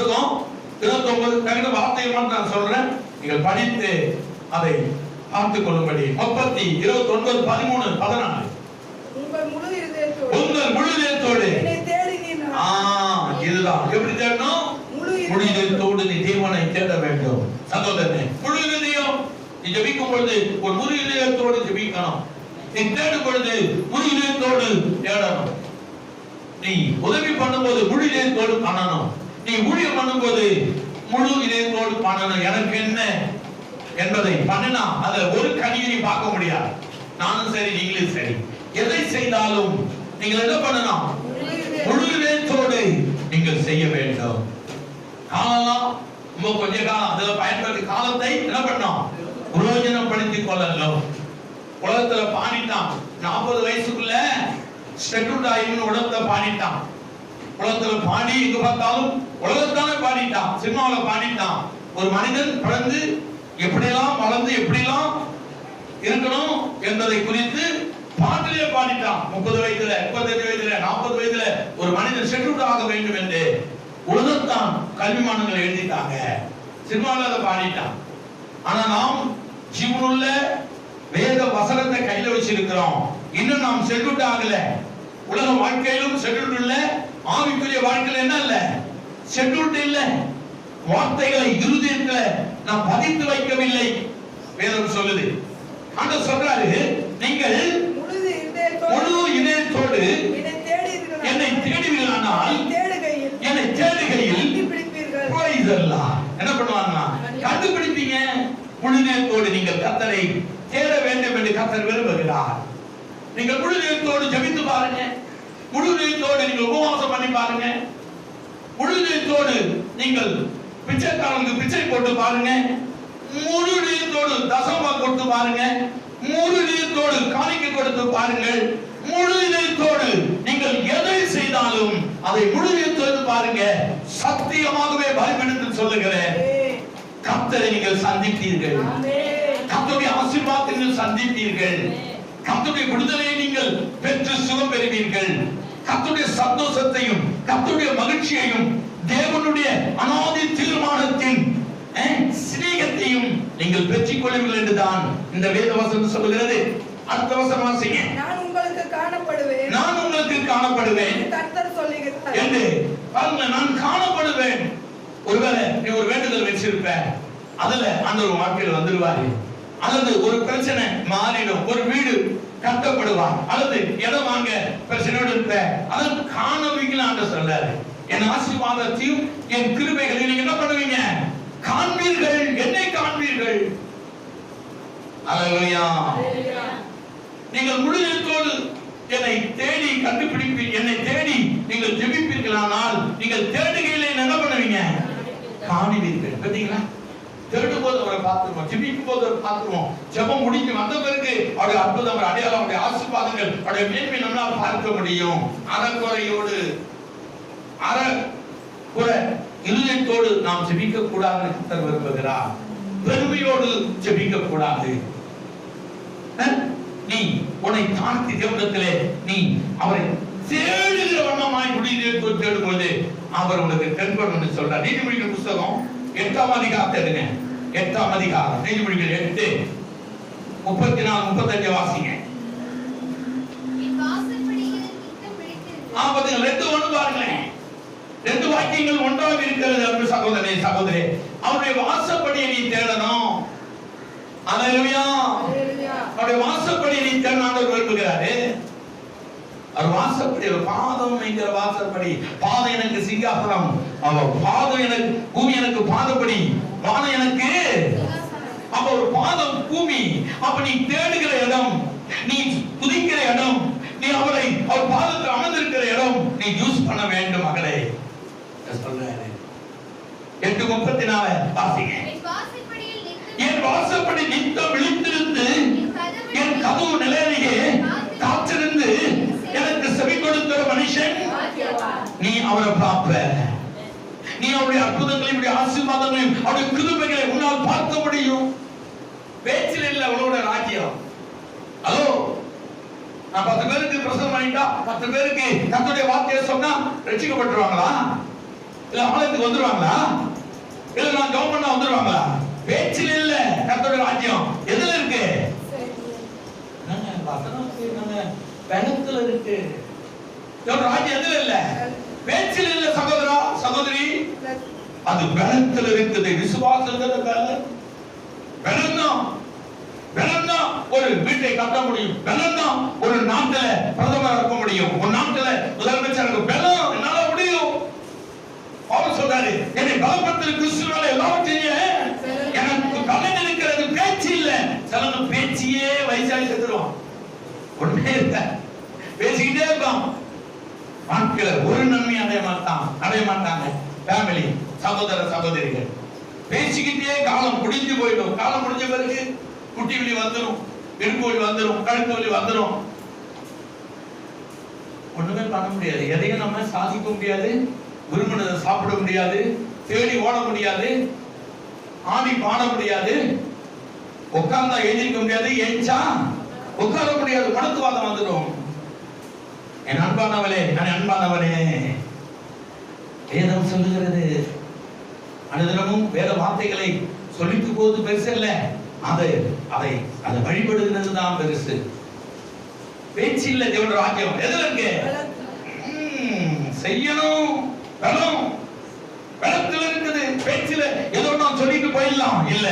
புத்தகம் 29 வார்த்தையை மட்டும் நான் சொல்றேன், நீங்கள் படித்து அதை பார்த்துக் கொள்ளும்படி. 29, 13, 14. உங்கள் முழு இதயத்தோடு இதுதான். எப்படி தேடணும்? முழு இதயத்தோடு நீ தேவனை தேட வேண்டும். சகோதரனே, முழு இதயம். நீ ஜெபிக்கும் பொழுது ஒரு முழு இதயத்தோடு ஜெபிக்கணும். நீ தேடும் பொழுது முழு இதயத்தோடு தேடணும். நீ உதவி பண்ணும்போது முழு இதயத்தோடு பண்ணணும். நீ ஊழியம் பண்ணும்போது முழு இதயத்தோடு பண்ணணும். எனக்கு என்ன என்பதை பண்ணினா அதை ஒரு கனியை நீ பார்க்க முடியாது. நானும் சரி, நீங்களும் சரி, எதை செய்தாலும் நீங்கள் என்ன பண்ணணும்? முழு இதயத்தோடு நீங்கள் செய்ய வேண்டும். காலம் கொஞ்ச காலம் அதுல பயன்படுத்தி காலத்தை என்ன பண்ணோம்? பிரயோஜனப்படுத்திக் கொள்ளணும். உலகத்துல பாடிட்டான் 40 வயசுக்குள்ள ஸ்டெட்டுடாயின்னு உலகத்தை பாடிட்டான். உலகத்துல பாடி எங்க பார்த்தாலும் உலகத்தானே பாடிட்டான். சினிமாவில் பாடிட்டான். ஒரு மனிதன் பிறந்து எப்படியெல்லாம் வளர்ந்து எப்படியெல்லாம் இருக்கணும் என்பதை குறித்து பாட்டிலே பாடிட்டான். 30 வயதுல 35 வயதுல 40 வயதுல ஒரு மனிதன் செட்டில் ஆக வேண்டும் என்று உலகத்தான் கல்விமானங்களை எழுதிட்டாங்க. சினிமாவில் அதை பாடிட்டான். ஆனா நாம் ஜீவனுள்ள வேத வசனத்தை கையில வச்சிருக்கிறோம். இன்னும் நாம் செட்டில் ஆகல. உலக வாழ்க்கையிலும் செட்டில் இல்ல, ஆவிக்குரிய வாழ்க்கையில என்ன இல்ல, செட்டில் இல்ல. வார்த்தைகளை இருதயத்துல நாம் பதித்து வைக்கவில்லை. வேதம் சொல்லுது. ஆண்டவர் சொல்றாரு, நீங்கள் முழு இதயத்தோடு என்னை தேடுவீர்களானால் என்னை தேடுகையில் என்ன பண்ணுவாங்கன்னா கண்டுபிடிப்பீங்க. முழு இதயத்தோடு நீங்கள் கர்த்தரை தேட வேண்டும் என்று கர்த்தர் விரும்புகிறார். நீங்கள் முழு இதயத்தோடு ஜெபித்து பாருங்க. முழு இதயத்தோடு நீங்கள் உபவாசம் பண்ணி பாருங்க. முழு இதயத்தோடு நீங்கள் பிச்சைக்காரனுக்கு பிச்சை போட்டு பாருங்க. முழு இதயத்தோடு தசமா கொடுத்து பாருங்க. முழு இதயத்தோடு காணிக்கை கொடுத்து பாருங்கள். முழு இதயத்தோடு நீங்கள் எதை செய்தாலும் அதை முழு இதயத்தோடு பாருங்க. சத்தியமாகவே பைபிளில் சொல்லுகிறேன், கர்த்தரை நீங்கள் சந்திப்பீர்கள். கர்த்தருடைய ஆசீர்வாதத்தை நீங்கள் சந்திப்பீர்கள். கர்த்தருடைய விடுதலையை நீங்கள் பெற்று சுகம் பெறுவீர்கள். கர்த்தருடைய சந்தோஷத்தையும் கர்த்தருடைய மகிழ்ச்சியையும் தேவனுடைய அநாதி தீர்மானத்தின் சிநேகத்தையும் நீங்கள் பெற்றுக் கொள்வீர்கள் என்றுதான் இந்த வேத வசனம் சொல்லுகிறது. அடுத்த வசனம் வாசிங்க. நான் உங்களுக்கு காணப்படுவேன் கர்த்தர் சொல்லுகிறார் என்று பாருங்க. நான் காணப்படுவேன். ஒருவேளை நீ ஒரு வேண்டுதல் வச்சிருப்ப, அதுல அந்த ஒரு வாழ்க்கையில் வந்துடுவாரு. அல்லது ஒரு பிரச்சனை மாறிடும், ஒரு வீடு கட்டப்படுவான், அல்லது இடம் வாங்க பிரச்சனையோடு இருப்ப, அதற்கு காணவீங்களான்னு சொல்றாரு. என் ஆசீர்வாதத்தையும் என் கிருபைகளையும் நீங்க என்ன பண்ணுவீங்க? காண்பீர்கள். என்னை காண்பீர்கள். அல்லேலூயா. நீங்கள் முழு இதயத்தோடு என்னை தேடி கண்டுபிடிப்பீர்கள். என்னை தேடி நீங்கள் ஜெபிப்பீர்களானால் நீங்கள் தேடுகையிலே என்ன பண்ணுவீங்க? காணுவீர்கள். பார்த்தீங்களா? தேடும் போது அவரை பார்த்துருவோம், ஜெபிக்கும் போது அவரை பார்த்துருவோம். ஜெபம் முடிக்கும் வந்த பிறகு அவருடைய அற்புதம், அடையாளம், அவருடைய ஆசீர்வாதங்கள், அவருடைய மேன்மை நம்மளால் பார்க்க முடியும். அறக்குறையோடு அறக்குறை இருதயத்தோடு நாம் ஜெபிக்க கூடாது. கர்த்தர் விரும்புகிறார். பெருமையோடு ஜெபிக்க கூடாது. நீ உன்னை தாழ்த்தி தேவனிடத்திலே நீ அவரை தேடுகிற வண்ணமாய் முடிவு தேடும்போது அவர் உனக்கு தென்படும் என்று சொல்றார். நீதிமொழிகள் புத்தகம் 8ஆம் அதிகாரம் தேடுங்க. 8ஆம் அதிகாரம் நீதிமொழிகள் 8:34-35 வாசிங்க. ரெண்டு ஒன்று பாருங்களேன். ரெண்டு வாக்கியங்கள் ஒன்றாக இருக்கிறது. அன்பு சகோதரனே, சகோதரே, அவருடைய வாசப்படியை நீ தேடணும். அல்லேலூயா. அவருடைய வாசப்படியை நீ தேடணும் விரும்புகிறாரு. அவர் வாசப்படி, பாதம் என்கிற வாசப்படி. பாதம் எனக்கு சிங்காசனம், அவர் பாதம் எனக்கு பூமி, எனக்கு பாதப்படி, வானம் எனக்கு. அப்ப ஒரு பாதம் பூமி. அப்ப நீ தேடுகிற இடம், நீ துதிக்கிற இடம், நீ அவரை அவர் பாதத்தில் அமர்ந்திருக்கிற இடம் நீ யூஸ் பண்ண வேண்டும் மகளே. சொல்றாரு 8:34 வாசிங்க. என் வாசப்படி நித்தம் விழித்திருந்து என் கதவு நிலையிலேயே காத்திருந்து எனக்கு செவி கொடுக்கிற மனுஷன் நீ அவரை பார்ப்ப. நீ அவருடைய அற்புதங்களையும் ஆசீர்வாதங்களையும் அவருடைய கிருபைகளை உன்னால் பார்க்க முடியும். பேச்சில் இல்ல அவளோட ராஜ்யம். ஹலோ, நான் 10 பேருக்கு பிரசங்கம் பண்ணிட்டா 10 பேருக்கு கர்த்தருடைய வார்த்தையை சொன்னா ரட்சிக்கப்பட்டுருவாங்களா? இல்ல ஆலயத்துக்கு வந்துருவாங்களா? இல்ல நான் ஜெபம் பண்ணா வந்துருவாங்களா? பேச்சில் இல்ல கர்த்தருடைய ராஜ்யம். எதுல இருக்கு? வசனம் பலத்துல இருக்கு. ராஜ்யம் எதுல இல்ல? பேச்சில் இல்ல சகோதரா சகோதரி, அது பலத்துல இருக்குது. விசுவாசத்துல பலம் தான் ஒரு வீட்டை கட்ட முடியும். பலம் தான் ஒரு நாட்டுல பிரதமர் இருக்க முடியும். ஒரு நாட்டுல முதலமைச்சருக்கு பலம் என்னால முடியும். அவர் சொல்றாரு, என்னை பலப்படுத்த கிறிஸ்துவால எல்லாவற்றையும் எனக்கு பலன் இருக்கிறது. பேச்சு இல்ல. சில பேச்சியே வயசாகி செத்துருவான். ஒண்ணே இல்ல, பேசிக்கிட்டே இருப்பான். வாழ்க்கையில ஒரு நன்மை அடைய மாட்டாங்க. ஃபேமிலி சகோதர சகோதரிகள் பேசிக்கிட்டே காலம் முடிஞ்சு போயிடும். காலம் முடிஞ்ச பிறகு குட்டி வலி வந்துடும், இடுப்பு வலி வந்துடும், கழுத்து வலி வந்துடும். ஒண்ணுமே பண்ண முடியாது. எதையும் நம்ம சாதிக்க முடியாது. விரும்பினதை சாப்பிட முடியாது. தேடி ஓட முடியாது. ஆடி பாட முடியாது. உட்கார்ந்தா எழுதிக்க முடியாது. ஏஞ்சா உட்கார முடியாது. மனத்துவாதம் வந்துடும். என் அன்பானவளே, அன்பானவனே, வேதம் சொல்லுகிறது, அனுதினமும் வேத வார்த்தைகளை சொல்லிட்டு போது பெருசு இல்ல, அதை வழிபடுகிறது தான் பெருசு. பேச்சு இல்ல. தேவனுடைய ராஜ்யம் எதுல இருக்கு? செய்யணும். பலத்துல இருக்குது. பேச்சில ஏதோ நான் சொல்லிட்டு போயிடலாம் இல்ல,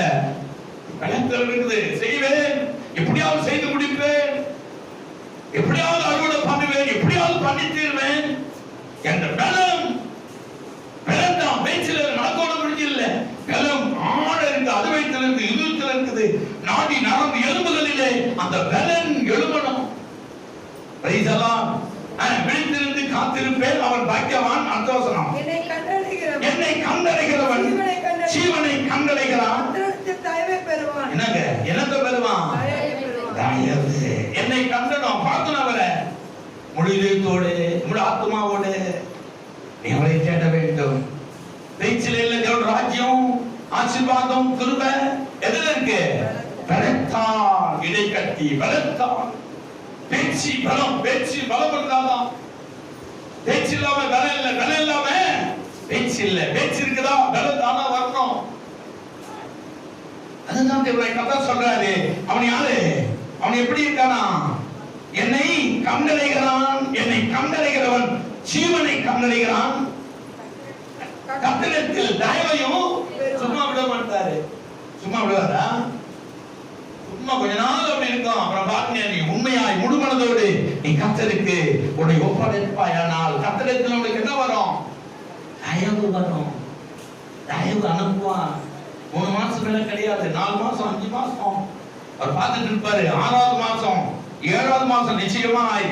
பலத்துல இருக்குது. செய்வேன், எப்படியாவது செய்து முடிப்பேன், எப்படியாவது அறுவடை பண்ணுவேன், எப்படியாவது பண்ணி தீர்வேன் என்ற பலம் தான். பேச்சில நடக்கோட முடிஞ்சு இல்ல, பலம் ஆழ இருக்கு. அதுவைத்துல இருக்கு, இதயத்துல இருக்குது, நாடி நரம்பு எலும்புகளிலே அந்த பலன் எழுமணும். விழித்திருந்து காத்திருப்பேன், அவன் பாக்கியவான். அர்த்தவசனம், என்னை கண்டடைகிறவன் ஜீவனை கண்டடைகிறான். என்னங்க என்னத்தை பெறுவான்? என்னை கண்டனும் பார்க்கணும். அவரை முழு இதயத்தோடு முழு ஆத்மாவோடு நீ அவரை தேட வேண்டும். பேச்சில் இல்ல தேவனுடைய ராஜ்யம், ஆசீர்வாதம், கிருபை எதுல இருக்கு? பலத்தான். இடை கட்டி பலத்தான். பேச்சு பலம். பேச்சு பலம் இருந்தாதான். பேச்சு இல்லாம பலம் இல்ல, பலம் இல்லாம பேச்சு இல்ல. பேச்சு இருக்குதா, பலம் தானா வரணும். அதுதான் தேவனுடைய கதை சொல்றாரு. அவன் யாரு? அவன் எப்படி இருக்கானா? என்னை கண்டடைகிறான். என்னை கண்டடைகிறவன் ஜீவனை கண்டடைகிறான். கட்டளத்தில் தயவையும் சும்மா விட மாட்டாரு. சும்மா விடுவாரா? சும்மா கொஞ்ச நாள் அப்படி இருக்கும். அப்புறம் பாருங்க, நீ உண்மையாய் முழுமனதோடு நீ கர்த்தருக்கு உன்னை ஒப்படைப்பாயானால் கர்த்தரிடத்தில் உனக்கு என்ன வரும்? தயவு வரும். தயவு அனுப்புவான். 3 மாசம் மேல கிடையாது, 4 மாசம் 5 மாசம் அவர் பார்த்துட்டு இருப்பாரு. 6வது மாசம் 7வது மாசம் நிச்சயமாய்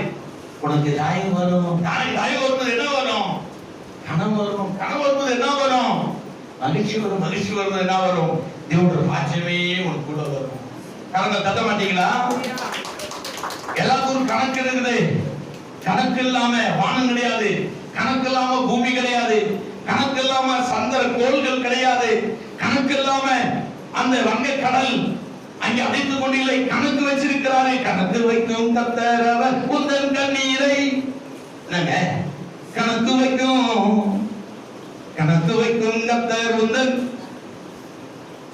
உனக்கு தயவு வரும். தயவு வரும்போது என்ன வரும்? கனம் வரும். கனம் வரும்போது என்ன வரும்? மகிழ்ச்சி வரும். மகிழ்ச்சி வரும்போது என்ன வரும்? தேவனுடைய ராஜ்யமே உனக்கு கூட வரும். கணக்கு தட்ட மாட்டீங்களா? எல்லாத்துக்கும் கணக்கு இருக்குது. கணக்கு இல்லாம வானம் கிடையாது, கணக்கு இல்லாம பூமி கிடையாது, கணக்கு இல்லாம சந்திர கோள்கள் கிடையாது, கணக்கு இல்லாம அந்த வங்க கடல் அங்கே அடைத்துக் கொண்டில்லை. கணக்கு வச்சிருக்கிறாரே. கணக்கு வைக்கும் கர்த்தர் அவர் உந்தன் கண்ணீரை கணக்கு வைக்கும் கர்த்தர் உந்தன்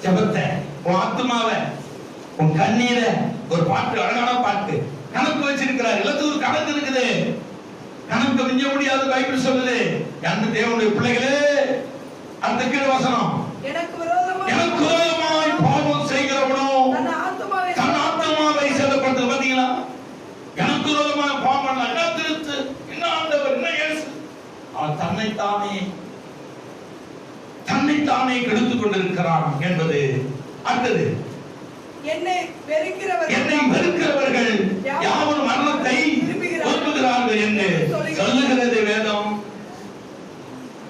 ஜெபத்தை, உன் ஆத்மாவை, உன் கண்ணீரை. ஒரு பாட்டு, அழகான பாட்டு. கணக்கு வச்சிருக்கிறார். எல்லாத்துக்கும் ஒரு கணக்கு இருக்குது. கணக்கு மிஞ்ச முடியாது பைபிள் சொல்லுது. அந்த தேவனுடைய பிள்ளைகளே, அந்த கீழ வசனம், எனக்கு விரோதமாய் பாவம் செய்கிறவனோ தன் ஆத்மாவை சேதப்படுத்து. பாத்தீங்களா? எனக்கு விரோதமாய் பாவம் பண்ணலாம். என்ன திருத்து, என்ன ஆண்டவர், என்ன இயேசு? அவன் தன்னைத்தானே கெடுத்துக் கொண்டிருக்கிறான் என்பது. அடுத்தது, என்னை வெறுக்கிறவர்கள் யாவரும் மரணத்தை விரும்புகிறார்கள் என்று சொல்லுகிறது வேதம்.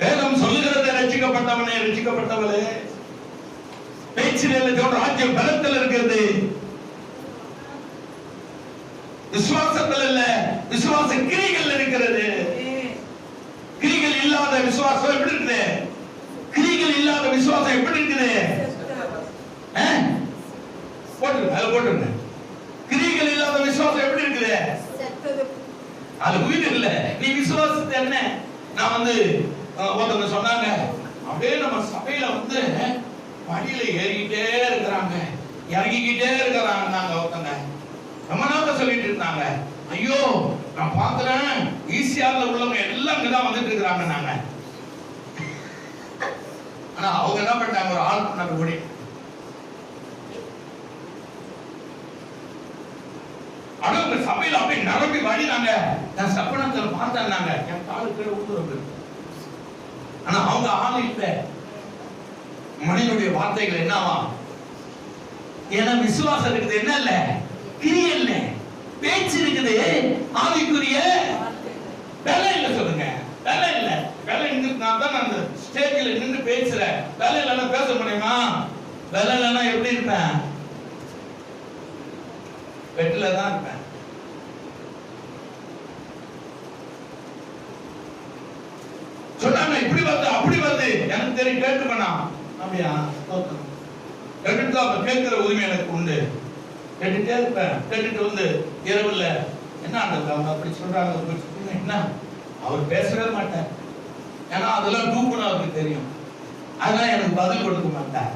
வேதம் சொல்லுகிறது, ரட்சிக்கப்பட்டவனே, ரட்சிக்கப்பட்டவளே, பேச்சில் ராஜ்யம் பலத்தில் இருக்கிறது. விசுவாசத்தில் இல்ல, விசுவாச கிரிகள் இருக்கிறது. கிரிகள் இல்லாத விசுவாசம் எப்படி இருக்குது? கிரிகள் இல்லாத விசுவாசம் எப்படி இருக்குது? போட்டுருங்க. கிரிகள் இல்லாத விசுவாசம் எப்படி இருக்குது? அது உயிர் இல்ல. நீ விசுவாசத்தை என்ன, நான் ஒருத்தவங்க சொன்னாங்க, அப்படியே நம்ம சபையில வந்து படியில ஏறிக்கிட்டே இருக்கிறாங்க, இறங்கிக்கிட்டே இருக்கிறாங்க. நாங்க ஒருத்தங்க ரொம்ப நாள் சொல்லிட்டு இருந்தாங்க, ஐயோ நான் பாக்குறேன் ஈஸியால உள்ளவங்க எல்லாம் இங்கதான் வந்துட்டு இருக்கிறாங்க. நாங்க ஆனா அவங்க என்ன பண்ணாங்க, ஒரு ஆள் பண்ணாங்க கூடி அவங்க சபையில அப்படி நிரம்பி வழினாங்க. நான் சப்பனத்தில் பார்த்தேன்னாங்க, என் காலு கீழே ஊத்துறது. ஆனா அவங்க ஆளு இல்லை. மனிதனுடைய வார்த்தைகள் என்னவா? ஏன்னா விசுவாசம் இருக்குது, என்ன இல்ல, கிரியை இல்ல, பேச்சு இருக்குது, ஆவிக்குரிய வேலை இல்ல. சொல்லுங்க, வேலை இல்ல. வேலை இருந்துனா தான் அந்த ஸ்டேஜ்ல நின்று பேசுறேன். வேலை இல்லைன்னா பேச முடியுமா? வேலை இல்லைன்னா எப்படி இருப்பேன்? வெட்டில தான் இருப்பேன். சொன்னாங்க இப்படி வந்து அப்படி வந்து எனக்கு தெரியும், கேட்டுக்கணா. அப்படியா? கேட்டுட்டு அப்ப கேட்கிற உரிமை எனக்கு உண்டு. கேட்டுட்டே இருப்பேன். கேட்டுட்டு வந்து இரவுல என்ன அவங்க அப்படி சொல்றாங்க, என்ன அவர் பேசவே மாட்டார். ஏன்னா அதெல்லாம் டூப்புன்னு அவருக்கு தெரியும். அதனால எனக்கு பதில் கொடுக்க மாட்டார்.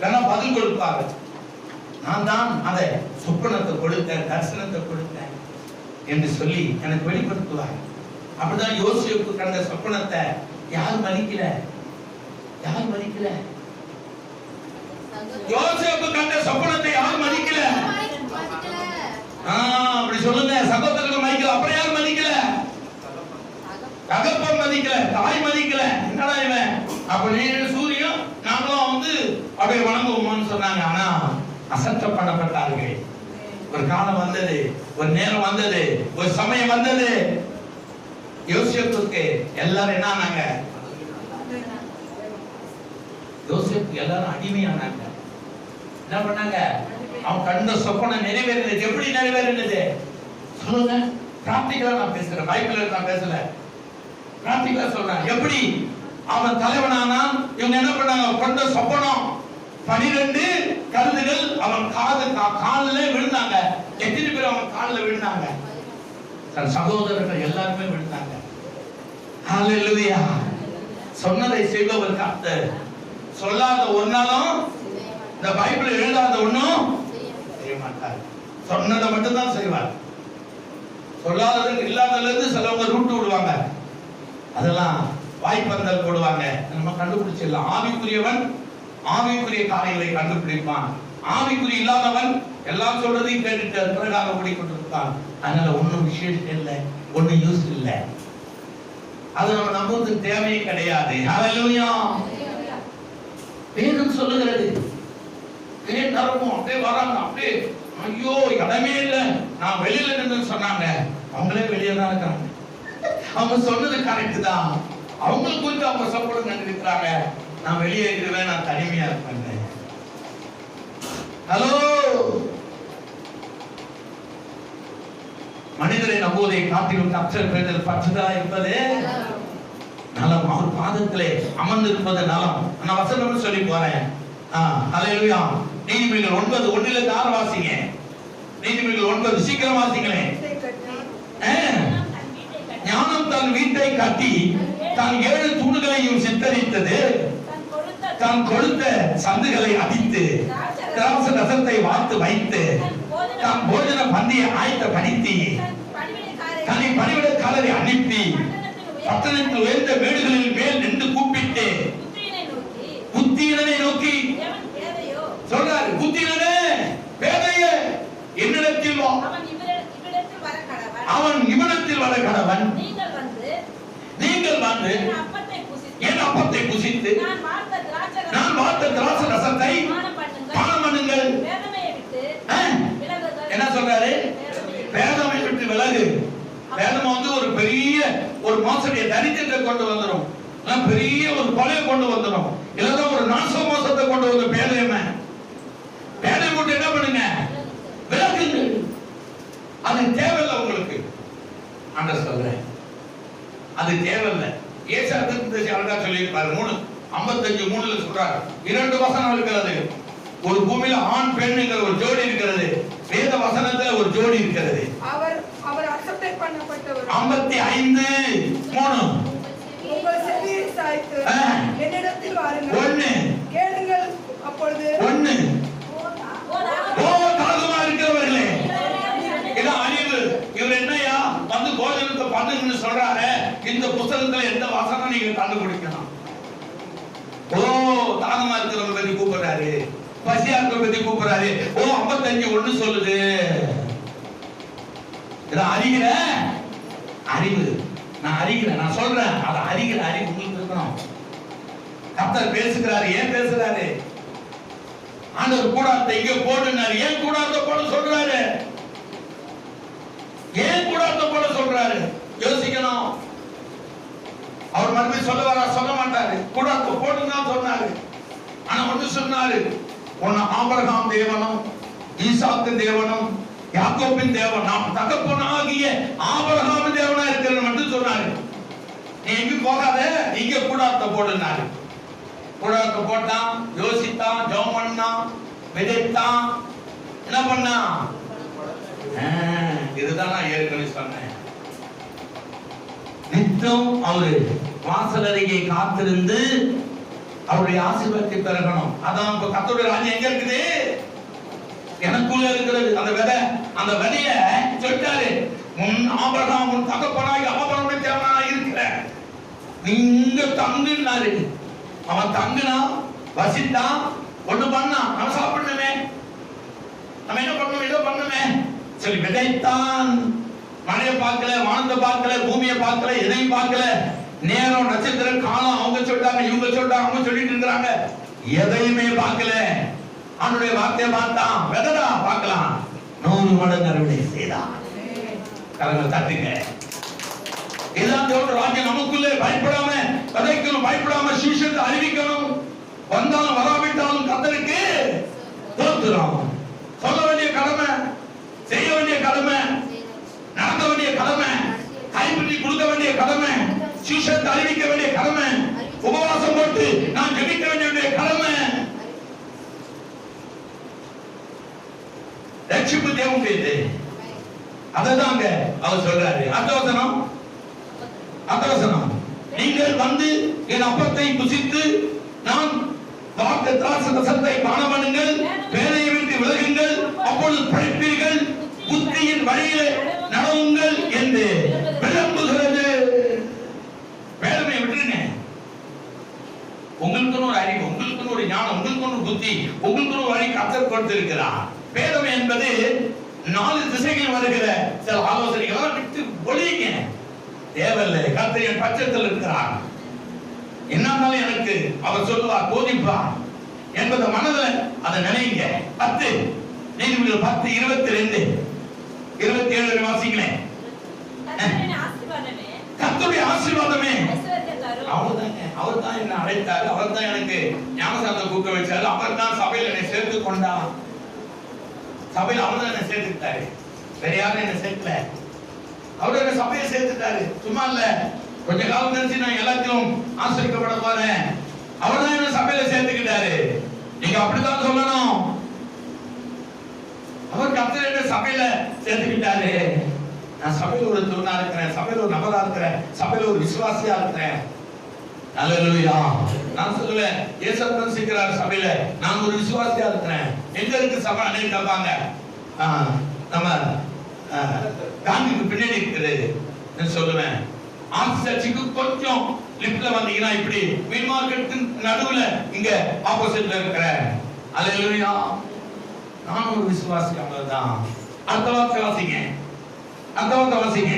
ஏன்னா பதில் கொடுப்பாரு. நான் தான் அதை சொப்பனத்தை கொடுத்தேன், தரிசனத்தை கொடுத்தேன் என்று சொல்லி எனக்கு வெளிப்படுத்துவார். அப்படிதான் யோசேப்பு கண்ட சொப்பனத்தை யார் மதிக்கல? யார் மதிக்கல? யோசேப்பு கண்ட சொப்பனத்தை யார் மதிக்கல? அப்படி சொல்லுங்க. சகோதரர்கள் மதிக்கல. அப்புறம் யார் மதிக்கல? தகப்பன் மதிக்கல, தாய் மதிக்கல. என்னடா இவன் அப்படி சூரியன் நாங்களும் வந்து அப்படியே வணங்குவோம்னு சொன்னாங்க. ஆனா அசட்டப் பண்ணப்பட்டார்கள். ஒரு காலம் வந்தது, ஒரு நேரம் வந்தது, ஒரு சமயம் வந்தது. யோசேப்புக்கு எல்லாரும் என்ன ஆனாங்க? யோசேப்பு எல்லாரும் அடிமையானாங்க. என்ன பண்ணாங்க? அவன் கண்ட சொப்பனம் நிறைவேறினது. எப்படி நிறைவேறினது சொல்லுங்க. பிராக்டிகலா நான் பேசுறேன், பைபிள்ல நான் பேசல. பிராக்டிகலா சொல்றேன். எப்படி அவன் தலைவனானான்? இவங்க என்ன பண்ணாங்க? கொண்ட சொப்பனம் 12 கழுதுகள் அவன் காலில் விழுந்தாங்க. எத்தனை பேர் அவன் காலில் விழுந்தாங்க? தன் சகோதரர்கள் எல்லாருமே விழுந்தாங்க. ஹல்லேலூயா. சொன்னதை செய்பவர் கர்த்தர். சொல்லாத ஒரு நாளும் இந்த பைபிள் எழுதாத ஒண்ணும் செய்ய மாட்டார். சொன்னதை மட்டும் தான் செய்வார். சொல்லாதது இல்லாததுல இருந்து சிலவங்க ரூட்டு விடுவாங்க. அதெல்லாம் வாய்ப்பந்தல் போடுவாங்க. நம்ம கண்டுபிடிச்சிடலாம். ஆவிக்குரியவன் ஆவிக்குரிய காரியங்களை கண்டுபிடிப்பான். ஆவிக்குரிய இல்லாதவன் எல்லாம் சொல்றதையும் கேட்டுட்டு பிரகாரம் ஓடிக்கொண்டிருப்பான். அதனால ஒன்னும் விசேஷம் இல்லை, ஒன்னும் யூஸ் இல்லை. அது நம்ம நம்புறதுக்கு தேவையே கிடையாது. ஹல்லேலூயா. வேதம் சொல்லுகிறது. கேட்டறவும் அப்படியே வராங்க. அப்படியே ஐயோ இடமே இல்லை, நான் வெளியில நின்று சொன்னாங்க. அவங்களே வெளியே தான் இருக்காங்க. அவங்க சொன்னது கரெக்ட் தான். அவங்களுக்கு கொஞ்சம் அவங்க சப்போர்ட் நினைக்கிறாங்க. நான் வெளியே இருக்கிறேன், நான் தனிமையா இருப்பேன். ஹலோ, மனிதரை நம்புவதை காட்டிலும் கர்த்தர் பேரில் பற்றுதலா இருப்பது நலம். அவர் பாதத்திலே அமர்ந்திருப்பது நலம். நான் வசனம் சொல்லி போறேன். ஹல்லேலூயா. நீதிமொழிகள் 9:1-6 வாசிங்க. நீதிமொழிகள் 9 சீக்கிரம் வாசிங்களேன். ஞானம் தன் வீட்டை கட்டி தான் 7 தூண்களையும் சித்தரித்தது, தான் கொடுத்த சந்துகளை அடித்து திராட்சை ரசத்தை வார்த்து வைத்து தான் போஜன பந்தியை ஆயத்தப்படுத்தி தனி பணிவிடைக்காரரை அனுப்பி பட்டணத்தில் உயர்ந்த வீடுகளில் மேல் நின்று கூப்பிட்டு புத்தியனை நோக்கி சொல்றாரு, புத்தியனே பேதையே என்னிடத்தில் வா, அவன் இவ்விடத்தில் வர கடவன். நீங்கள் வந்து என் அப்பத்தை புசித்து நான் வார்த்த திராட்சை ரசத்தை பானம் பண்ணுங்கள். என்ன சொல்றாரு? வேதமை விட்டு விலகு. வேதம் வந்து ஒரு பெரிய ஒரு மோசடியை தரித்திரத்தை கொண்டு வந்துடும், பெரிய ஒரு கொலையை கொண்டு வந்துடும், இல்லைன்னா ஒரு நாச மோசத்தை கொண்டு வந்து பேதையமை. பேதை கொண்டு என்ன பண்ணுங்க? விலகுங்க. அது தேவையில்லை உங்களுக்கு. ஆண்டவர் சொல்றேன், அது தேவையில்லை. ஏசா அழகா சொல்லியிருப்பாரு. 3:55-3 சொல்றாரு. 2 வசனம் இருக்கிறது. ஒரு பூமியில ஆண் பெண்ணுங்கிற ஒரு ஜோடி இருக்கிறது. வேத வசனத்துல ஒரு ஜோடி இருக்கிறது. அவர் அக்செப்ட் பண்ணப்பட்டவர். 55:3 அழைத்து என்னிடத்தில் வாருங்கள். ஒண்ணு கேளுங்கள், அப்பொழுது ஒண்ணு ஓ தாகமா இருக்கிறவர்களே, இதான் அறிவு. இவர் என்னையா வந்து போஜனத்தை பண்ணுங்கன்னு சொல்றாரு. இந்த புத்தகத்துல எந்த வசனம் நீங்க கண்டுபிடிக்கணும்? ஓ தாகமா இருக்கிறவங்க பத்தி கூப்பிடுறாரு, பசியா இருக்கிறவங்க பத்தி கூப்பிடுறாரு. ஓ 55 ஒண்ணு சொல்லுது. இதான் அறிகிற அறிவு. நான் அறிகிறேன், நான் சொல்றேன், அதை அறிகிற அறிவு உங்களுக்கு இருக்கணும். கர்த்தர் பேசுகிறாரு. ஏன் பேசுறாரு? ஆண்டவர் கூடாரத்தை இங்க போடுனாரு. ஏன் கூடாரத்தை போட சொல்றாரு? ஏன் கூடாரத்தை போட சொல்றாரு? யோசிக்கணும். அவர் மறுபடியும் சொல்ல வரா? சொல்ல மாட்டாரு. கூடாரத்தை போடுன்னு தான் சொன்னாரு. ஆனா ஒன்று சொன்னாரு, உன்னை ஆபிரகாம் தேவனும் ஈசாக்கு தேவனும் யாக்கோபின் தேவன், நாம் தகப்பனாகிய ஆபிரகாம் தேவனா இருக்கிறது மட்டும் சொன்னாரு. நீ எங்க போகாத, இங்க கூடாரத்தை போடுனாரு. கூடாரத்தை போட்டான், யோசித்தான், ஜெபம் பண்ணான், விதைத்தான், என்ன பண்ணான்? இதுதான் நான் ஏற்கனவே சொன்னேன். நித்தம் அவரு வாசல் அருகே காத்திருந்து அவருடைய ஆசீர்வாதத்தை பெறணும். அதான் இப்ப கர்த்தருடைய ராஜ்யம் எங்க இருக்குது? எனக்குள்ள இருக்கிறது. அந்த விதை, அந்த விதைய சொல்லிட்டாரு, உன் ஆபிரகாம் உன் தகப்பனாகி ஆபிரகாமுடைய தேவனா இருக்கிற நீ இங்க தங்குனாரு. அவன் தங்குனா, வசித்தான், ஒண்ணு பண்ணான். நம்ம சாப்பிடணுமே, நம்ம என்ன பண்ணணும், ஏதோ பண்ணுமே சொல்லி விதைத்தான். மழையை பார்க்கல, வானத்தை பார்க்கல, பூமியை பார்க்கல, எதையும் பார்க்கல. நேரம், நட்சத்திரம், காலம் அவங்க சொல்றாங்க, இவங்க சொல்றாங்க, அவங்க சொல்லிட்டு இருக்கிறாங்க. எதையுமே பார்க்கல. அவனுடைய வார்த்தையை பார்த்தான். விதடா பார்க்கலாம், 100 மடங்கு அறுவடை செய்தான். கரங்கள் தட்டுங்க. இதுதான் தேவனுடைய ராஜ்யம். நமக்குள்ளே பயப்படாம விதைக்கணும், பயப்படாம சுவிசேஷத்தை அறிவிக்கணும். வந்தாலும் வராவிட்டாலும் கர்த்தருக்கு தோத்துறோம். சொல்ல வேண்டிய கடமை, செய்ய வேண்டிய கடமை, நடத்த வேண்டிய கடமை, கைப்பிடி கொடுக்க வேண்டிய கடமை, சுவிசேஷத்தை அறிவிக்க வேண்டிய கடமை, உபவாசம் போட்டு நான் ஜெபிக்க வேண்டிய கடமை. ரட்சிப்பு தேவனுடையது. அததாங்க அவர் சொல்றாரு. அத்தவசனம், நீங்கள் வந்து என் அப்பத்தை புசித்து நான் வாக்கு திராட்சரசத்தை பானம் பண்ணுங்கள், பேரையை விட்டு விலகுங்கள், அப்பொழுது பிழைப்பீர்கள், புத்தியின் வழியிலே நடவுங்கள் என்று விளம்புகிறது. வேதனை விட்டுருங்க. உங்களுக்குன்னு ஒரு அறிவு, உங்களுக்குன்னு ஒரு ஞானம், உங்களுக்குன்னு ஒரு புத்தி, உங்களுக்குன்னு ஒரு வழி கர்த்தர் கொடுத்திருக்கிறார். வேதம் என்பது 4 திசைகள் வருகிற சில ஆலோசனைகள் விட்டு ஒழிங்க. தேவையில்லை. கர்த்தர் என் பட்சத்தில் இருக்கிறார். என்னாலும் எனக்கு அவர் சொல்லுவார், போதிப்பார் என்பதை மனதில் அதை நினைங்க. 10 நீதிமொழிகள் 10:22 27 வாசிங்களேன். கர்த்தருடைய ஆசீர்வாதமே அவர்தாங்க. அவர் தான் என்ன அழைத்தார், அவர் தான் எனக்கு ஞானசாந்தம் கூக்க வச்சாரு, அவர் தான் சபையில் என்னை சேர்த்து கொண்டார். சபையில் அவர் தான் என்ன சேர்த்துக்கிட்டாரு, வேற யாரும் என்ன சேர்க்கல. அவர் என்ன சபையை சேர்த்துட்டாரு. சும்மா இல்ல, கொஞ்ச காலம் கழிச்சு நான் எல்லாத்தையும் ஆசிரியப்பட போறேன். அவர் தான் என்ன சபையில சேர்த்துக்கிட்டாரு. நீங்க அப்படித்தான் சொல்லணும். அவர் கர்த்தர் என்ன சபையில சேர்த்துக்கிட்டாரு. நான் சபையில ஒரு தூணா இருக்கிறேன், சபையில ஒரு நபரா இருக்கிறேன், சபையில ஒரு விசுவாசியா இருக்கிறேன். அல்லேலூயா. நான் சொல்லுவேன், இயேசு பிரசங்கிக்கிறார் சபையில, நான் ஒரு விசுவாசியா இருக்கிறேன். எங்க இருக்கு சபை? அன்னைக்கு கேட்பாங்க, நம்ம காந்திக்கு பின்னாடி இருக்கிறது சொல்லுவேன். ஆர்சிக்கு கொஞ்சம் லிப்ட்ல வந்தீங்கன்னா இப்படி மீன் மார்க்கெட் நடுவுல இங்க ஆப்போசிட்ல இருக்கிற. அல்லேலூயா. நான் ஒரு விசுவாசி. அவ்வளவுதான். அடுத்த வார்த்தை வாசிங்க, அடுத்த வார்த்தை வாசிங்க.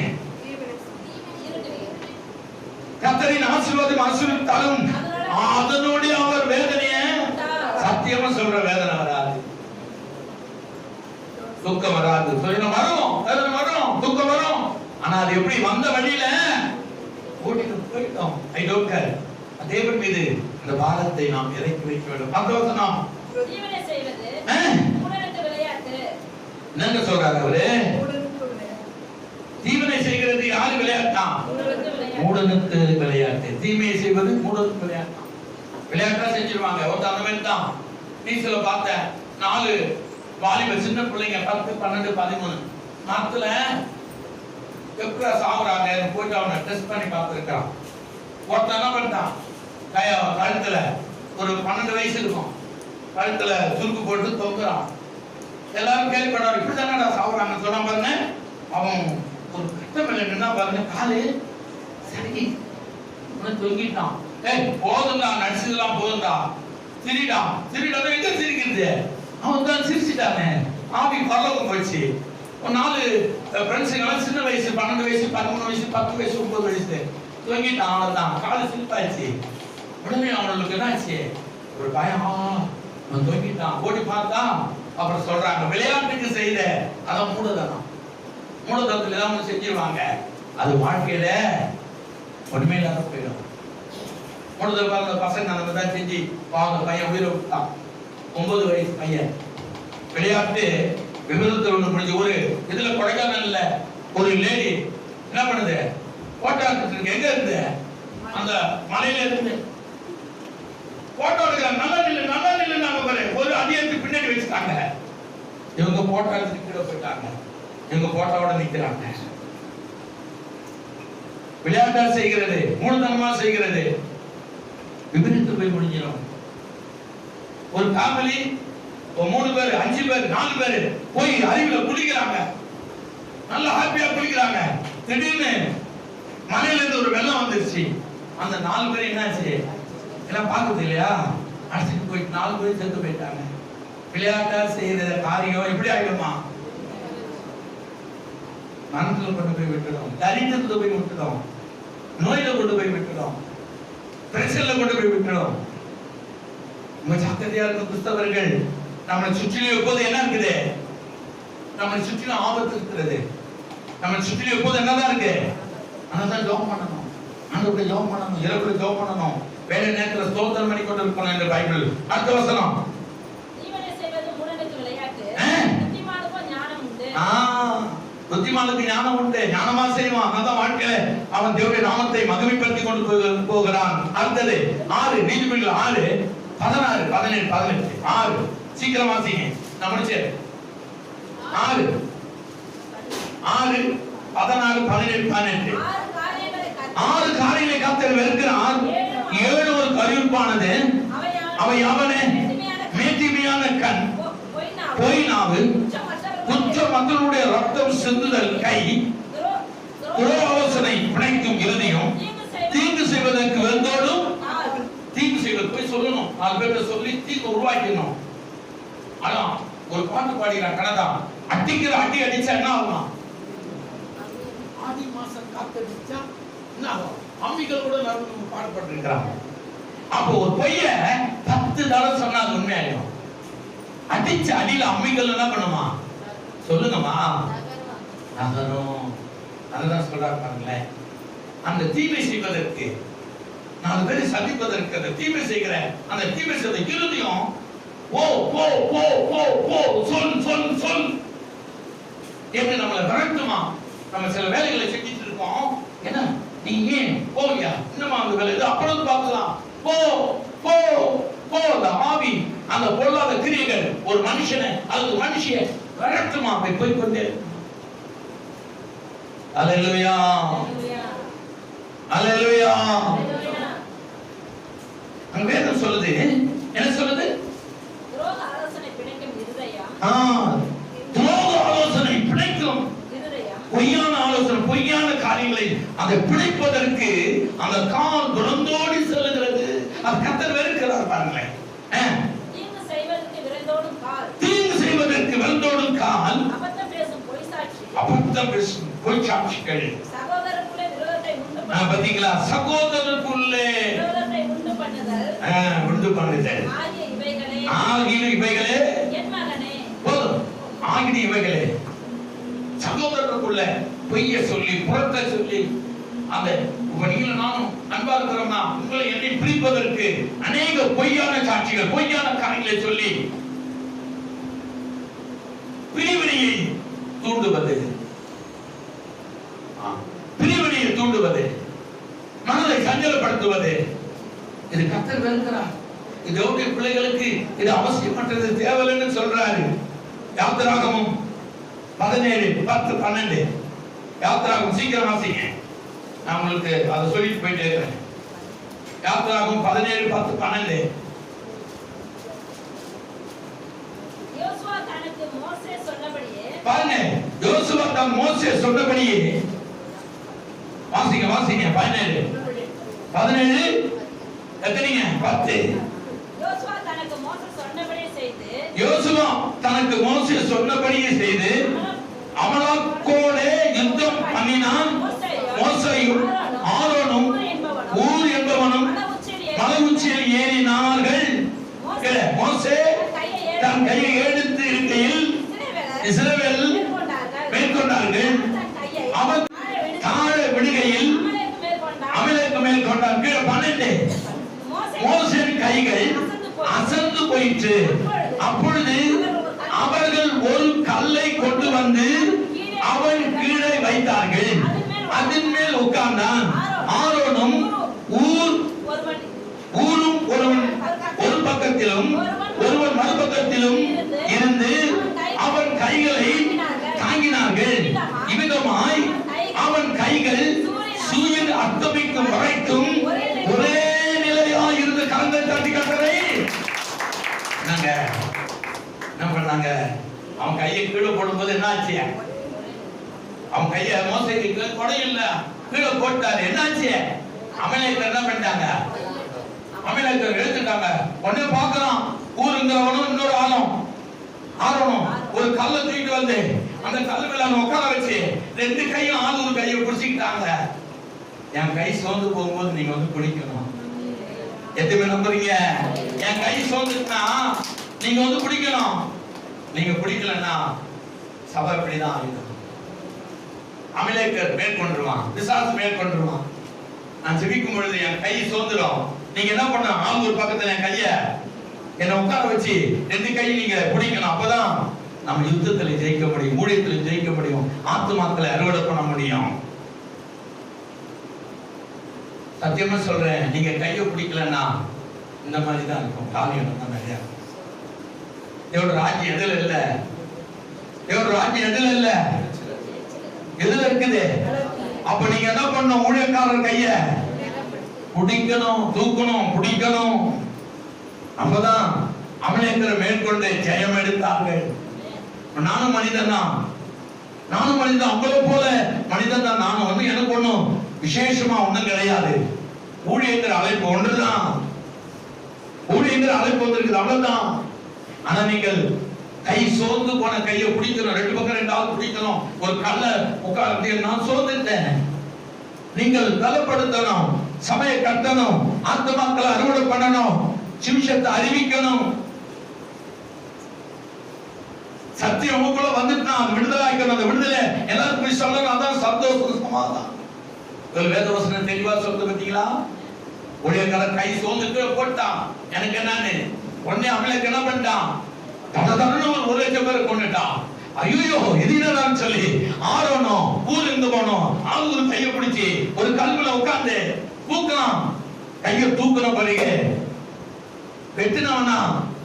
கர்த்தரின் ஆசீர்வாதம் ஆசீர்வதித்தாலும் அதனோடு அவர் வேதனைய சத்தியமா சொல்ற வேதனை வராது, துக்கம் வராது. சொல்லிடும் வரும், வேதனை வரும், துக்கம் வரும். ஆனா அது எப்படி வந்த வழியில ஓட்டிட்டு போயிட்டோம். I don't care. தேவன் மீது இந்த பாரத்தை நாம் இறக்கி வைக்க வேண்டும். அந்தவசனம் ஜீவனை செய்வது உடனுக்கு விளையாட்டு. என்னங்க சொல்றாரு அவரு? தீவனை செய்கிறது யாரு விளையாட்டா? மூடனுக்கு விளையாட்டு. தீமையை செய்வது மூடனுக்கு விளையாட்டா. விளையாட்டா செஞ்சிருவாங்க. ஒரு அந்த மாதிரி தான் நீச்சல பார்த்த 4 வாலிப சின்ன பிள்ளைங்க 10, 12, 13 நாத்துல எப்படி சாகுறாங்க போயிட்டு அவனை டெஸ்ட் பண்ணி பார்த்துருக்கான். ஒருத்தன் என்ன பண்ணிட்டான், கழுத்துல ஒரு 12 வயசு இருக்கும், கழுத்துல சுருக்கு போட்டு தொங்குறான். எல்லாரும் கேள்விப்படாரு, இப்படி தானடா சாப்பிடுறாங்கன்னு சொன்னா பாருங்க. அவன் ஒரு கட்டமையில நின்னா பாருங்க, காலு சரி தொங்கிட்டான். போதுண்டா, நடிச்சதெல்லாம் போதுண்டா, சிரிடா சிரிடா. எங்க சிரிக்கிறது? அவன் தான் சிரிச்சுட்டானே, ஆவி பரலோகம் போயிடுச்சு. ஒரு 4 ஃப்ரெண்ட்ஸுங்கெல்லாம் சின்ன வயசு, 12 வயசு, 13 வயசு, 10 வயசு, 9 வயசு தொங்கிட்டான். அவன்தான் காலு சிரிப்பாயிடுச்சு. உடனே அவனுக்கு என்ன ஆச்சு? ஒரு பயம், அவன் தொங்கிட்டான். ஓடி பார்த்தா அப்புறம் சொல்றாங்க, விளையாட்டுக்கு செய்த அதான் மூடதனம். மூடதனத்துல தான் ஒண்ணு செஞ்சிருவாங்க, அது வாழ்க்கையில ஒண்ணுமே இல்லாத போயிடும். மூடதனம் அந்த பசங்க அந்த மாதிரி தான் செஞ்சு அந்த பையன் உயிரை விட்டான். 9 வயசு பையன். விளையாட்டு விபரத்தில் ஒண்ணு முடிஞ்சு. ஒரு இதுல கொடைக்கானல்ல ஒரு லேடி என்ன பண்ணுது, போட்டோ எடுத்துட்டு எங்க இருந்து, அந்த மலையில இருந்து போட்டோ எடுக்கிறாங்க. நல்லா நில்லு நாங்க ஒரு அடியத்து பின்னாடி வச்சுட்டாங்க. இவங்க போட்டோ எடுத்துட்டு கீழே போயிட்டாங்க. இவங்க போட்டோவோட நிக்கிறாங்க. விளையாட்டா செய்கிறது, மூலதனமா செய்கிறது, விபரீத்து போய் முடிஞ்சிடும். ஒரு ஃபேமிலி 3 பேர், 5 பேர், 4 பேர் போய் அருவில குளிக்கிறாங்க. நல்லா ஹாப்பியா குளிக்கிறாங்க. திடீர்னு மலையில இருந்து ஒரு வெள்ளம் வந்துருச்சு. அந்த 4 பேர் என்னாச்சு, எல்லாம் பார்க்குது இல்லையா, அடிச்சுட்டு போயிட்டு 4 பேர் செத்து போயிட்டாங்க. விளையாட்டா செய்யற காரியம் எப்படி ஆயிடுமா? மனத்துல கொண்டு போய் விட்டுடும், தரித்திரத்துல போய் விட்டுடும், நோயில கொண்டு போய் விட்டுடும், பிரச்சனைல கொண்டு போய் விட்டுடும். நம்ம ஜாக்கிரதையா இருக்க கிறிஸ்தவர்கள். நம்மளை சுற்றிலும் எப்போது என்ன இருக்குது? நம்மளை சுற்றிலும் ஆபத்து இருக்கிறது. நம்மளை சுற்றிலும் எப்போது என்னதான் இருக்கு? அதான் ஜெபம் பண்ணணும், ஆண்டவரை ஜெபம் பண்ணணும், இரவுல ஜெபம் பண்ணணும், வேலை நேரத்துல ஸ்தோத்திரம் பண்ணி கொண்டு இருக்கணும் என்று பைபிள். அடுத்த வசனம், ஜீவனை செய்வது மூடனுக்கு விளையாட்டு, புத்திமானுக்கு ஞானம் உண்டு. புத்திமானுக்கு ஞானம் உண்டு, ஞானமா செய்வான். அதான் வாழ்க்கையில அவன் தேவனுடைய நாமத்தை மகிமைப்படுத்தி கொண்டு போகிறான். அடுத்தது 6 நீதிமொழிகள் 6 16 17 18 6 சீக்கிரம் வாசிங்க, நான் முடிச்சேன். 6 16 17 18 6 காரியங்களை கர்த்தர் வெறுக்கிறார். 7 ஒரு கருப்பானது, அவை யாவன? மேட்டிமையான கண், பொய் நாவு, குற்ற மக்களுடைய ரத்தம் சிந்துதல் கை, துரோகோசனை பிணைக்கும் இருதயம், தீங்கு செய்வதற்கு வெறுந்தோடும். தீங்கு செய்வது போய் சொல்லணும், 4 பேர்ட்ட சொல்லி தீங்கு உருவாக்கணும். அதான் ஒரு பாட்டு பாடுகிறான் கனடா, அடிக்கிற அடி அடிச்சா என்ன ஆகும்? ஆடி மாசம் காத்தடிச்சா என்ன ஆகும்? அம்மிகளோட நம்ம பாடப்பட்டிருக்கிறாங்க. அப்போ ஒரு பொய்ய 10 தடவை சொன்னா அது உண்மையாயிடும். அடிச்ச அடியில அம்மிகள் என்ன பண்ணுமா? சொல்லுங்கம்மா, நகரும். அதுதான் சொல்றாரு பாருங்களேன். அந்த தீமை செய்வதற்கு 4 பேரை சந்திப்பதற்கு அந்த தீமை செய்கிற அந்த தீமை செய்த இருதயம் ஓ போ போ போ போ சொல் சொல் சொல் என்று நம்மளை விரட்டுமா. நம்ம சில வேலைகளை செஞ்சுட்டு இருக்கோம். என்ன நீ ஏன் போவியா, இன்னுமா அந்த வேலை இது அப்புறம் பார்க்கலாம், போ போ போ. அந்த ஆவி, அந்த பொல்லாத கிரியைகள் ஒரு மனுஷனை அல்லது மனுஷியை விரட்டுமா. போய் கொண்டே. அல்லேலூயா அல்லேலூயா. அங்க வேதம் சொல்லுது, என்ன சொல்லுது? துரோக ஆலோசனை பிணைக்கும் இருதயம், துரோக ஆலோசனை பிணைக்கும் இருதயம், பொய்யான ஆலோசனை, பொய்யான காரியங்களை அதை பிணைப்பதற்கு அந்த கால் குணந்தோடி செல்லுகிறது. அது கர்த்தர் வெறுக்கிறார் பாருங்களேன். தீங்கு செய்வதற்கு விரைந்தோடும் கால், தீங்கு செய்வதற்கு விரைந்தோடும் கால், அபத்தம் பேசும் பொய் சாட்சி, அபத்தம் பேசும் பொய் சாட்சிகள். சகோதரருக்குள்ளே விரோதத்தை உண்டு பாத்தீங்களா? சகோதரருக்குள்ளே விரோதத்தை உண்டு பண்ணுதல், உண்டு பண்ணுதல் ஆகிய இவைகளே என் மகனே. போதும். ஆகிய இவைகளே சகோதரருக்குள்ள பொய்ய சொல்லி புறத்தை சொல்லி அந்த நீங்களும் நானும் அன்பா இருக்கிறோம்னா உங்களை என்னை பிரிப்பதற்கு அநேக பொய்யான சாட்சிகள், பொய்யான காரியங்களை சொல்லி பிரிவினையை தூண்டுவது, பிரிவினையை தூண்டுவது, மனதை சஞ்சலப்படுத்துவது, இது கர்த்தர் வெறுக்கிறார். இது தேவனுடைய பிள்ளைகளுக்கு இது அவசியமற்றது, தேவையில்லைன்னு சொல்றாரு. யாத்திராகமம் 17 10 12 யாத்திராகமம் சீக்கிரம் வாசிங்க. நான் உங்களுக்கு அதை சொல்லிட்டு போயிட்டே இருக்கிறேன். யாத்திராகமம் 17:10-12. யோசுவா தனக்கு மோசே சொன்னபடியே பாருங்க, யோசுவா தான் மோசே சொன்னபடியே வாசிங்க 17 எத்தனைங்க 10. யோசுவா தனக்கு மோசே சொன்னபடியே செய்து யோசுவா தனக்கு மோசே சொன்னபடியே செய்து அமலாக்கோடே யுத்தம் பண்ணினான். மோசேயும் ஆரோனும் ஊர் என்பவனும் மலை உச்சியில் ஏறினார்கள். மோசே தன் கையை எடுத்து இருக்கையில் இஸ்ரவேல் மேற்கொண்டார்கள். அவன் தாழ விடுகையில் அமலேக்கு மேல் கொண்டான். கீழே 12. மோசேயின் கைகள் அசந்து போயிற்று. அப்பொழுது அவர்கள் ஒரு கல்லை கொண்டு வந்து அவன் கீழே வைத்தார்கள். அதன் மேல் உட்கார்ந்தான். ஆரோனும் ஊரும் ஒருவன் ஒரு பக்கத்திலும் ஒருவன் மறுபக்கத்திலும் இருந்து அவன் கைகளை தாங்கினார்கள். இவ்விதமாய் அவன் கைகள் சூரியன் அஸ்தமிக்கும் வரைக்கும் ஒரே நிலையாய் இருந்து கலந்த தட்டி கட்டரை நாங்க என்ன பண்ணாங்க. அவன் கையை கீழே போடும்போது என்னாச்சு? அவன் கைய மோசைக்கு கொடை இல்ல கீழே போட்டாரு. என்னாச்சு? அமலேக்கர் என்ன பண்ணிட்டாங்க? அமலேக்கர் எடுத்துட்டாங்க. உடனே பாக்குறான் ஊருங்கிறவனும் இன்னொரு ஆரோனும் ஒரு கல்லை தூக்கிட்டு வந்து அந்த கல்லு மேல உட்கார வச்சு 2 கையும் ஆள் ஒரு கையை பிடிச்சிக்கிட்டாங்க. என் கை சோர்ந்து போகும்போது நீங்க வந்து பிடிக்கணும். எதுவுமே நம்புறீங்க? என் கை சோர்ந்துச்சுன்னா நீங்க வந்து பிடிக்கணும். நீங்க பிடிக்கலன்னா சபை இப்படிதான் ஆயிடும். அமலேக்கர் மேற்கொண்டுருவான், பிசாசு மேற்கொண்டுருவான். நான் ஜெபிக்கும் பொழுது என் கை சோர்ந்துடும். நீங்க என்ன பண்ண? ஆள் ஒரு பக்கத்துல என் கைய என்ன உட்கார வச்சு 2 கை நீங்க பிடிக்கணும். அப்பதான் நம்ம யுத்தத்துல ஜெயிக்க முடியும், ஊழியத்துல ஜெயிக்க முடியும், ஆத்துமாக்களை அறுவடை பண்ண முடியும். சத்தியமா சொல்றேன், நீங்க கையை பிடிக்கலன்னா இந்த மாதிரி தான் இருக்கும். காரியம் தான் நிறைய. தேவனுடைய ராஜ்யம் எதுல இல்ல? தேவனுடைய ராஜ்யம் எதுல இல்ல? எதுல இருக்குது? அப்ப நீங்க என்ன பண்ணணும்? ஊழியக்காரர் கைய பிடிக்கணும், தூக்கணும், பிடிக்கணும். அப்பதான் அமலேக்கரை மேற்கொண்டு ஜெயம் எடுத்தார்கள். நானும் மனிதன் தான், அவங்கள போல மனிதன் தான். நானும் வந்து எனக்கு ஒண்ணும் விசேஷமா ஒண்ணும் கிடையாது. ஊழியங்கிற அழைப்பு ஒன்றுதான். ஊழியங்கிற அழைப்பு வந்திருக்குது, அவ்வளவுதான். ஆனா நீங்கள் கை சோர்ந்து போன கையை பிடிக்கணும். 2 பக்கம் 2 ஆள் பிடிக்கணும். ஒரு கல்ல உட்கார்ந்து நான் சோர்ந்துட்டேன். நீங்கள் பலப்படுத்தணும், சபையை கட்டணும், ஆத்துமாக்களை அறுவடை பண்ணணும், சுவிசேஷத்தை அறிவிக்கணும். சத்தியம் உங்களுக்குள்ள வந்துட்டா அது விடுதலை ஆக்கணும். அந்த விடுதலை எல்லாரும் போய் சொல்லணும். அதான் சந்தோஷம், சமாதானம். ஒரு வேத வசனம் தெளிவா சொல்றது பார்த்தீங்களா? ஊழியக்காரர் கை சோர்ந்து போட்டான். எனக்கு என்னன்னு உடனே அமலேக்கு என்ன பண்ணிட்டான்? தடதடன்னு ஒரு 1,00,000 பேரை கொண்டுட்டான். ஐயோ இது என்னன்னு சொல்லி ஆரோனும் ஊர் இருந்து போனோம் ஆள் ஒரு கையை பிடிச்சி ஒரு கல்லுல உட்கார்ந்து தூக்கலாம். கையை தூக்குன பிறகு வெட்டினவனா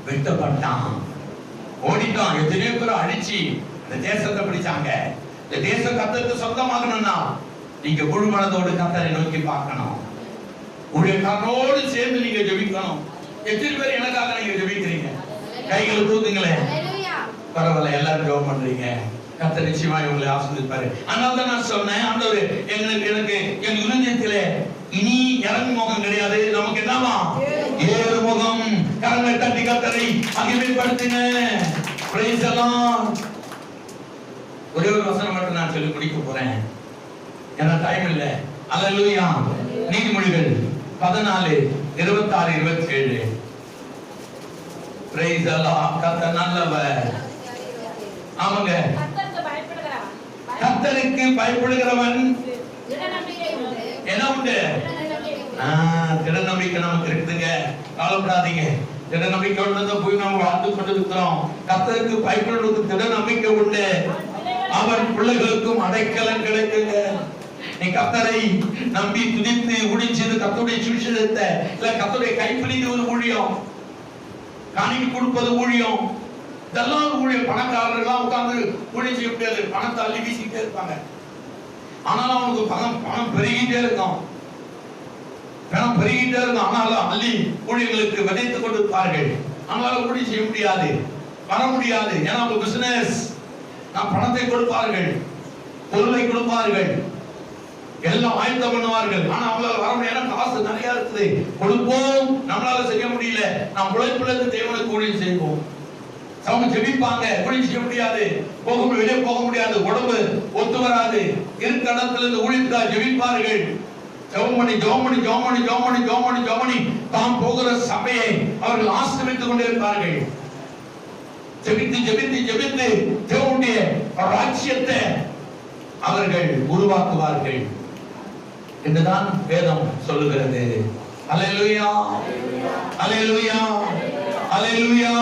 வெட்டப்பட்டான், ஓடிட்டான். எத்தனையோ பேர் அடிச்சு இந்த தேசத்தை பிடிச்சாங்க. இந்த தேசம் கர்த்தருக்கு சொந்தமாகணும்னா நீங்க முழு மனதோடு கர்த்தரை நோக்கி பார்க்கணும். ஊழியக்காரனோடு சேர்ந்து நீங்க ஜெபிக்கணும். எத்தனை பேர் எனக்காக நீங்க ஜெபிக்கிறீங்க? கைகளை தூக்குங்களேன். பரவாயில்ல, எல்லாரும் ஜெபம் பண்றீங்க. கர்த்தர் நிச்சயமா உங்களை ஆசீர்வதிப்பாரு. அதனால தான் நான் சொன்னேன், ஆண்டவரே எனக்கு என் இருதயத்திலே இனி இறங்கு முகம் கிடையாது, நமக்கு என்னவா? ஏறு முகம். கரங்களை தட்டி கர்த்தரை மகிமைப்படுத்துங்க. Praise the Lord. ஒரே ஒரு வசனம் மட்டும் நான் சொல்லி முடிக்க போறேன், ஏன்னா டைம் இல்ல. அல்லேலூயா. நீதிமொழிகள் 14:26-27. Praise the Lord. கர்த்தர் நல்லவர். ஆமாங்க. கர்த்தருக்கு பயப்படுகிறவன் என்ன உண்டு? திட நம்பிக்கை நமக்கு இருக்குதுங்க. கவலைப்படாதீங்க. திட நம்பிக்கையோட போய் நம்ம வாழ்ந்து கொண்டிருக்கிறோம். கர்த்தருக்கு பயப்படுறதுக்கு திட நம்பிக்கை உண்டு. அவன் பிள்ளைகளுக்கும் அடைக்கலம் கிடைக்குங்க. நீ கர்த்தரை நம்பி துதித்து முடிச்சது கர்த்தருடைய சுவிசேஷத்தை இல்ல கர்த்தருடைய கைப்பிடிது ஒரு ஊழியம், காணிக்கை கொடுப்பது ஊழியம், இதெல்லாம் ஊழியம். பணக்காரர்கள்லாம் உட்கார்ந்து ஊழியம் செய்ய முடியாது, பணத்தை அள்ளி வீசிக்கிட்டே இருப்பாங்க. ஆனாலும் அவனுக்கு பணம் பெருகிட்டே இருக்கும். பணம் பெருகிட்டே இருக்கும், ஆனாலும் அள்ளி ஊழியர்களுக்கு விதைத்துக் கொண்டிருப்பார்கள். ஆனாலும் ஊழி செய்ய முடியாது, வர முடியாது. ஏன்னா அவங்க பிசினஸ். நான் பணத்தை கொடுப்பார்கள், பொருளை கொடுப்பார்கள், எல்லாம் ஆயத்தம் பண்ணுவார்கள். ஆனா அவங்களால வர முடியாது, காசு நிறைய இருக்குது, கொடுப்போம், நம்மளால செய்ய முடியல. நாம் உழைப்புலேருந்து தேவனுக்கு ஊழியம் செய்வோம். அவங்க ஜெபிப்பாங்க, ஊழியம் செய்ய முடியாது, வெளியே போக முடியாது, உடம்பு ஒத்து வராது. இருக்க இடத்துல இருந்து ஊழியத்துக்காக ஜெபிப்பார்கள். ஜெபமணி தாம் போகிற சபையை அவர்கள் ஆசீர்வதித்துக் கொண்டே இருப்பார்கள். ஜெபித்து தேவனுடைய ராஜ்யத்தை அவர்கள் உருவாக்குவார்கள் என்றுதான் வேதம் சொல்லுகிறது. அல்லேலூயா, அல்லேலூயா, அல்லேலூயா.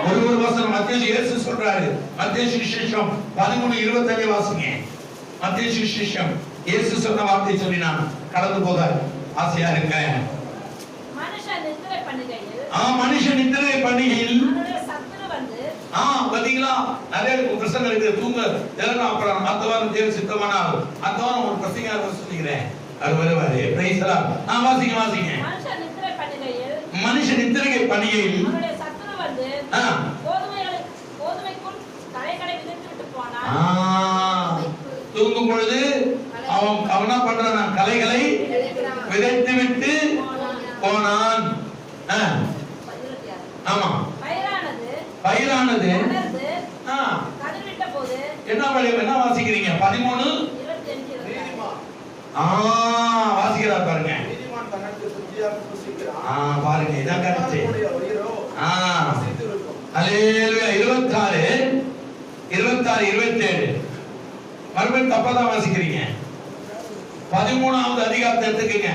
ஒரு வசனம் மத்தேயு இயேசு சொல்றாரு. மத்தேயு சுவிசேஷம் 13:25 வாசிங்க. மத்தேயு சுவிசேஷம் இயேசு சொன்ன வார்த்தை சொல்லி நான் கடந்து போக ஆசையா இருக்கேன். மனுஷன் நித்திரை பண்ணுகையில் பாத்தீங்களா, நிறைய பிரசங்கம் இருக்கு. தூங்க இல்லைன்னா அப்புறம் அடுத்த வாரம் தேவ சித்தமானால் அடுத்த வாரம் ஒரு பிரசங்க சொல்லிக்கிறேன். அது வருவாரு. பிரைஸ் எல்லாம் வாசிங்க. மனுஷன் நித்திரை பண்ணுகையில் சத்துரு வந்து கோதுமைக்குள் களைகளை விதைத்து விட்டு போனான். தூங்கும் பொழுது அவன் என்ன பண்றான்? களைகளை விதைத்து விட்டு போனான். ஆமா, பயிரானது கதிர்விட்ட போது என்ன வாசிக்கிறீங்க? 13 வாசிக்கிறார் பாருங்க. பாருங்க, இதான் கரெக்ட். அல்லேலூயா. 26, 27 மறுபடியும் தப்பாதான் வாசிக்கிறீங்க. 13வது அதிகாரத்தை எடுத்துக்கங்க.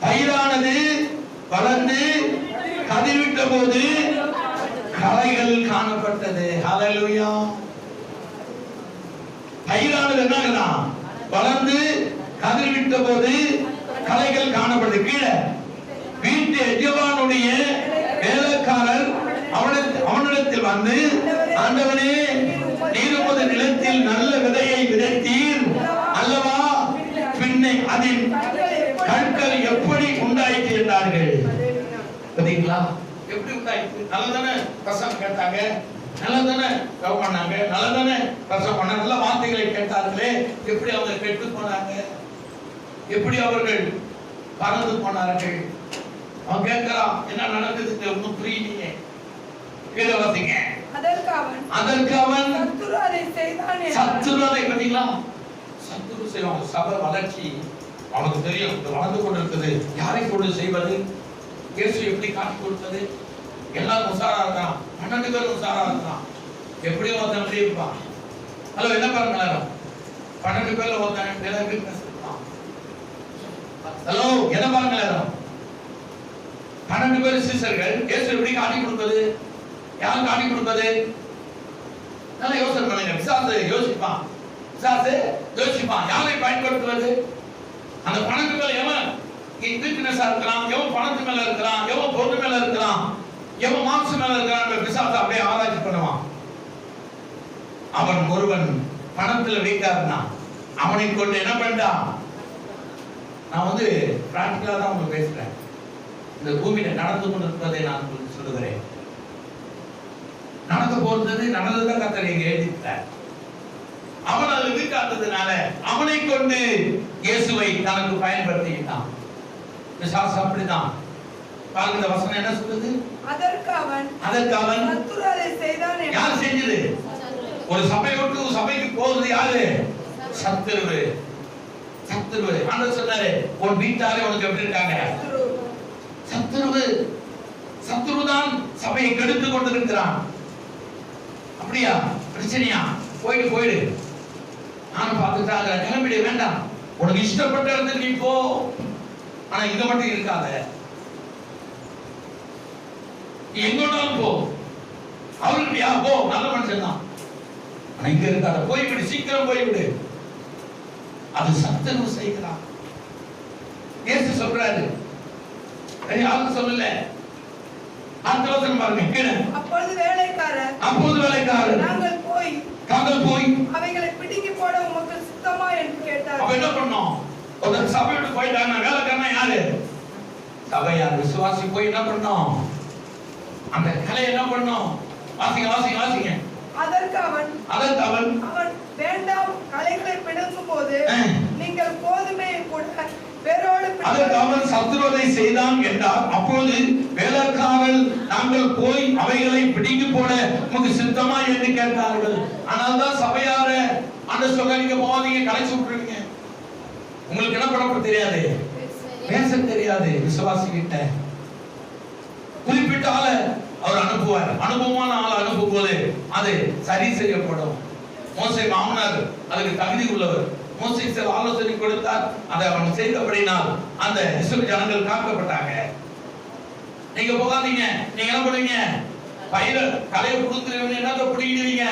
பயிரானது வளர்ந்து கதிர்விட்ட போது களைகள் காணப்பட்டது. ஹல்லேலூயா. பயிரானது என்னன்னா வளர்ந்து கதிர்விட்ட போது களைகள் காணப்பட்டது. கீழே வீட்டு எஜமானுடைய வேலைக்காரர் அவனிடத்தில் வந்து, ஆண்டவனே, நீர் உமது நிலத்தில் நல்ல விதையை விதைத்தீர் அல்லவா, பின்னை அதில் கற்கள் எப்படி உண்டாயிற்று என்றார்கள். பாத்தீங்களா, எப்படி உண்டாயிற்று? நல்லதானே பிரசங்கம் கேட்டாங்க, நல்லதானே ஜெபம் பண்ணாங்க, நல்லதானே பிரசங்கம் பண்ண, நல்ல வார்த்தைகளை கேட்டார்களே, எப்படி அவங்க கெட்டு போனாங்க, எப்படி அவர்கள் பறந்து போனார்கள். அவன் கேட்கிறான், என்ன நடக்குது ஒன்னும் புரியலையே. கீழே வாசிங்க. அதற்கு அவன் சத்துரு அதை பாத்தீங்களா, சத்துரு செய்வாங்க. சபை வளர்ச்சி அவனுக்கு தெரியும், வளர்ந்து கொண்டிருக்குது. யாரை கொண்டு செய்வது, இயேசு எப்படி காட்டி கொடுத்தது, எல்லாரும் உசாரா இருக்கான். 12 பேரும் உசாரா இருக்கான். எப்படியும் ஒருத்தன் எப்படி இருப்பான். ஹலோ, என்ன பாருங்க, 12 பேர்ல ஒருத்தன் வீக்னஸ் இருப்பான். ஹலோ, என்ன பாருங்க, 12 பேர் சீசர்கள். இயேசு எப்படி காட்டி கொடுத்தது, யாரும் காட்டி கொடுத்தது, நல்லா யோசனை பண்ணுங்க. பிசாசு யோசிப்பான் யாரை பயன்படுத்துவது. அந்த 12 பேர் எவன் வீக்னஸா இருக்கலாம், எவன் பணத்து மேல இருக்கலாம், எவன் பொருள் மேல இருக்கலாம், எவன் மாம்சம் மேல இருக்கான், பிசாசு அப்படியே ஆராய்ச்சி பண்ணுவான். அவன் ஒருவன் பணத்துல வீக்கா இருந்தான், அவனை கொண்டு என்ன பண்ணிட்டான். நான் வந்து பிராக்டிகலா தான் உங்களுக்கு பேசுறேன். இந்த பூமியில நடந்து கொண்டிருப்பதை நான் உங்களுக்கு சொல்லுகிறேன். நடக்க போறது நடந்ததுதான் கர்த்தர் இங்க எழுதிட்டார். அவன் அது வீக்காத்ததுனால அவனை கொண்டு இயேசுவை தனக்கு பயன்படுத்திக்கிட்டான். பிசாசு அப்படிதான். பாருங்க, இந்த வசனம் என்ன சொல்லுது? அதற்கு அவன் சத்துரு அதை செய்தான். யார் செஞ்சது? ஒரு சபை விட்டு சபைக்கு போகுது யாரு? சத்துரு. ஆண்டவர் சொன்னாரு, உன் வீட்டாரே உனக்கு எப்படி இருக்காங்க? சத்துருதான் சபையை கெடுத்து கொண்டிருக்கிறான். அப்படியா? பிரச்சனையா? போயிடு. நானும் பார்த்துட்டாங்க. கிளம்பிட வேண்டாம். உனக்கு இஷ்டப்பட்ட இடத்துக்கு நீ போ, ஆனா இங்க மட்டும் இருக்காத. எங்கோனாலும் போ. அவருக்கிட்டயா போ, நல்ல மனுஷன் தான், ஆனா இங்க இருக்காத. போய்விடு, சீக்கிரம் போய்விடு. அது சத்துரு செய்கிறான். இயேசு சொல்றாரு, யாரும் சொல்லல. ஆந்தவசனம் பாருங்க கீழே. அப்பொழுது வேலைக்காரர் நாங்கள் போய் அவைகளை பிடுங்கி போடவும் விட்டார்கள். அப்ப என்ன பண்ணோம்? ஒரு சபை விட்டு போயிட்டாங்க. வேலைக்காரனா யாரு? சபையார். விசுவாசி போய் என்ன பண்ணோம்? அந்த கலை என்ன பண்ணோம்? வாசிங்க வாசிங்க வாசிங்க. அதற்கு அவன் வேண்டாம், களைகளை பிடுங்கும் போது நீங்கள் கோதுமையை கூட வேரோடு அதற்கு அவன் சத்துருவதை செய்தான் என்றார். அப்போது வேலைக்காரர்கள் நாங்கள் போய் அவைகளை பிடிங்கி போட உமக்கு சித்தமா என்று கேட்டார்கள். ஆனால் தான் சபையார அந்த சொல்ல நீங்க போவாதீங்க, கலைச்சு விட்டுருவீங்க. உங்களுக்கு என்ன பண்ண தெரியாது, பேச தெரியாது. விசுவாசி கிட்ட குறிப்பிட்ட ஆளை அவர் அனுப்புவார். அனுபவமான ஆளை அனுப்பும் போது அது சரி செய்யப்படும். மோசே மாமனார் அதுக்கு தகுதி உள்ளவர். மோசே சில ஆலோசனை கொடுத்தார். அதை அவன் செய்தபடினால் அந்த இஸ்ரவேல் ஜனங்கள் காக்கப்பட்டாங்க. நீங்க போகாதீங்க. நீங்க என்ன பண்ணுவீங்க? பயிர கலையை புடுங்குறவங்க என்னத்தை புடிங்கிடுவீங்க?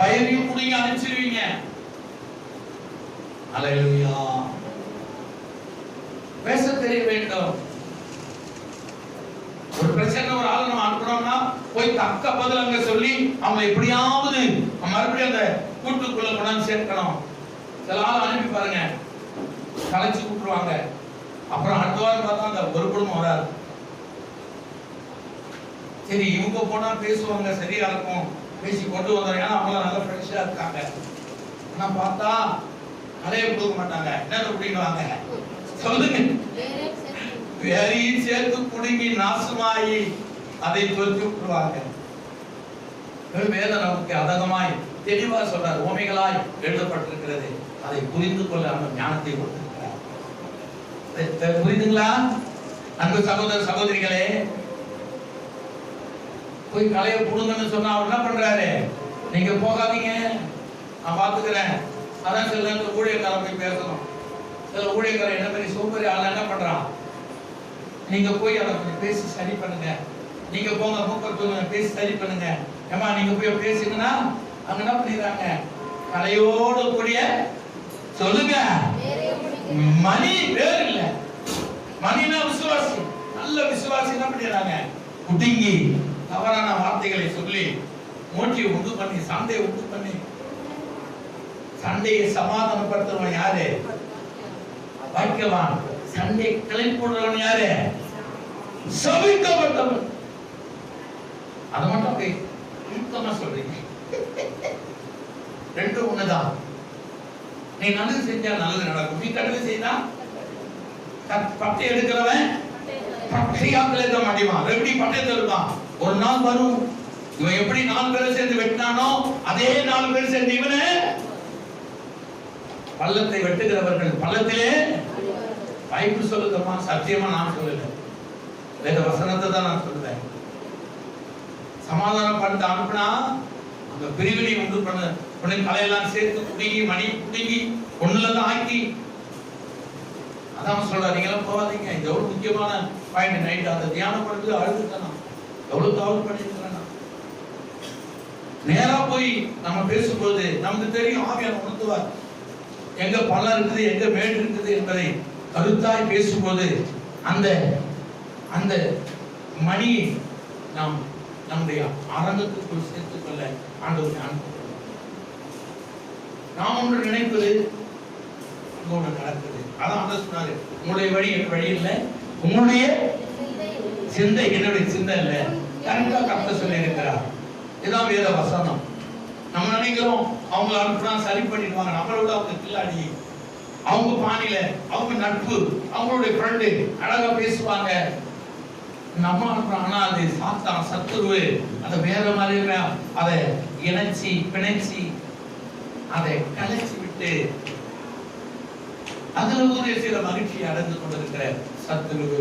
பயிரையும் புடிங்க அனுப்பிச்சிடுவீங்க. அல்லேலூயா. பேச தெரிய வேண்டும். ஒரு பிரச்சனை ஒரு ஆளை நம்ம அனுப்புறோம்னா போய் தக்க பதில் அங்க சொல்லி அவங்க எப்படியாவது மறுபடியும் அந்த கூட்டுக்குள்ள கொண்டாந்து சேர்க்கணும். சில ஆள் அனுப்பி பாருங்க, கலைச்சு கூட்டுருவாங்க. அப்புறம் அடுத்த வாரம் பார்த்தா அந்த ஒரு குடும்பம் வராது. சரி இவங்க போனா பேசுவாங்க, சரியா இருக்கும், பேசி கொண்டு வந்தோம். ஏன்னா அவங்க நல்லா ஃப்ரெஷ்ஷா இருக்காங்க. ஆனா பார்த்தா கலையை கொடுக்க மாட்டாங்க. என்ன குடிக்குவாங்க சொல்லுங்க? வேறையும் சேர்த்து குடுங்கி நாசமாயி அதை தொலைத்து விட்டுருவாங்க. வேதம் நமக்கு அதகமாய் தெளிவா சொல்றார். உமைகளாய் எழுதப்பட்டிருக்கிறது. அதை புரிந்து கொள்ள அந்த ஞானத்தை கொடுத்திருக்கிறார். புரியுதுங்களா அன்பு சகோதர சகோதரிகளே? போய் கலையை புடுங்கன்னு சொன்னா அவர் என்ன பண்றாரு? நீங்க போகாதீங்க, நான் பாத்துக்கிறேன். அதான் சில நேரத்தில் ஊழியக்காரன் போய் பேசணும். சில ஊழியக்காரன் என்ன மாதிரி சூப்பர் ஆள் என்ன பண்றான்? நீங்க போய் அதை கொஞ்சம் பேசி சரி பண்ணுங்க. நீங்க போங்க மூக்கர் பேசி சரி பண்ணுங்க. ஏமா நீங்க போய் பேசுங்கன்னா அங்க என்ன பண்ணிடுறாங்க? கலையோடு கூடிய சொல்லுங்க மணி வேறு இல்ல. மணினா விசுவாசி. நல்ல விசுவாசி என்ன பண்ணிடுறாங்க? குடுங்கி தவறான வார்த்தைகளை சொல்லி மூட்டியை உண்டு பண்ணி சண்டையை உண்டு பண்ணி சண்டையை சமாதானப்படுத்துறவன் யாரு? வாக்கியவான். சண்டை கிளம்பி போடுறவன் யாரு? சபிக்கப்பட்டவன். அதை மட்டும் அப்படி சுத்தமா சொல்றீங்க. ரெண்டும் ஒண்ணுதான். நீ நல்லது செஞ்சா நல்லது நடக்கும். நீ கெட்டது செய்தா பட்டை எடுக்கிறவன் பட்டையாத்துல இருக்க மாட்டேவான். எப்படி பட்டயத்தை எடுப்பான்? ஒரு நாள் வரும், இவன் எப்படி 4 பேரை சேர்ந்து வெட்டினானோ அதே 4 பேர் சேர்ந்து இவனை பள்ளத்தை வெட்டுகிறவர்கள் பள்ளத்திலே பைபிள் சொல்லுதமா, சத்தியமா நான் சொல்லல, வேத வசனத்தை தான் நான் சொல்லுவேன். சமாதானம் பண்ணிட்டு அனுப்புனா அந்த பிரிவினை உண்டு பண்ண கலையெல்லாம் சேர்த்து குடுங்கி மணி குடுங்கி ஒண்ணுலதான் ஆக்கி அதான் சொல்றாரு. நீங்க எல்லாம் போகாதீங்க. இது எவ்வளவு முக்கியமான பாயிண்ட். நைட் அந்த தியானம் பண்ணுறது அழுதுட்டானா எவ்வளவு தவறு பண்ணிருக்கிறானா. நேரா போய் நம்ம பேசும்போது நமக்கு தெரியும், ஆவியான உணர்த்துவார் எங்க பள்ளம் இருக்குது எங்க மேடு இருக்குது என்பதை கருத்தாய் பேசும்போது அந்த அந்த மணியை நாம் நம்முடைய அரங்கத்துக்குள் சேர்த்துக் கொள்ள ஆண்டவர் அனுப்புகிறார். நாம் ஒன்று நினைப்பது ஒன்று நடக்குது. அதான் ஆண்டவர் சொன்னாரு, உங்களுடைய வழி என் வழி இல்லை, உங்களுடைய சிந்தை என்னுடைய சிந்தை இல்லை. கரெக்டா கரெக்டா சொல்லி இருக்கிறார். இதுதான் வேத வசனம். நம்ம நினைக்கிறோம் அவங்களை அனுப்புனா சரி பண்ணிடுவாங்க, நம்மளோட அவங்க கில்லாடி, அவங்க பாணியில அவங்க நட்பு, அவங்களுடைய ஃப்ரெண்டு அழகா பேசுவாங்க, நம்ம அனுப்புறோம். ஆனா அது சாத்தான் சத்துருவு அதை வேற மாதிரி அதை இணைச்சி பிணைச்சி அதை கலைச்சி விட்டு அதுல ஒரு சில மகிழ்ச்சியை அடைந்து கொண்டிருக்கிற சத்துருவு.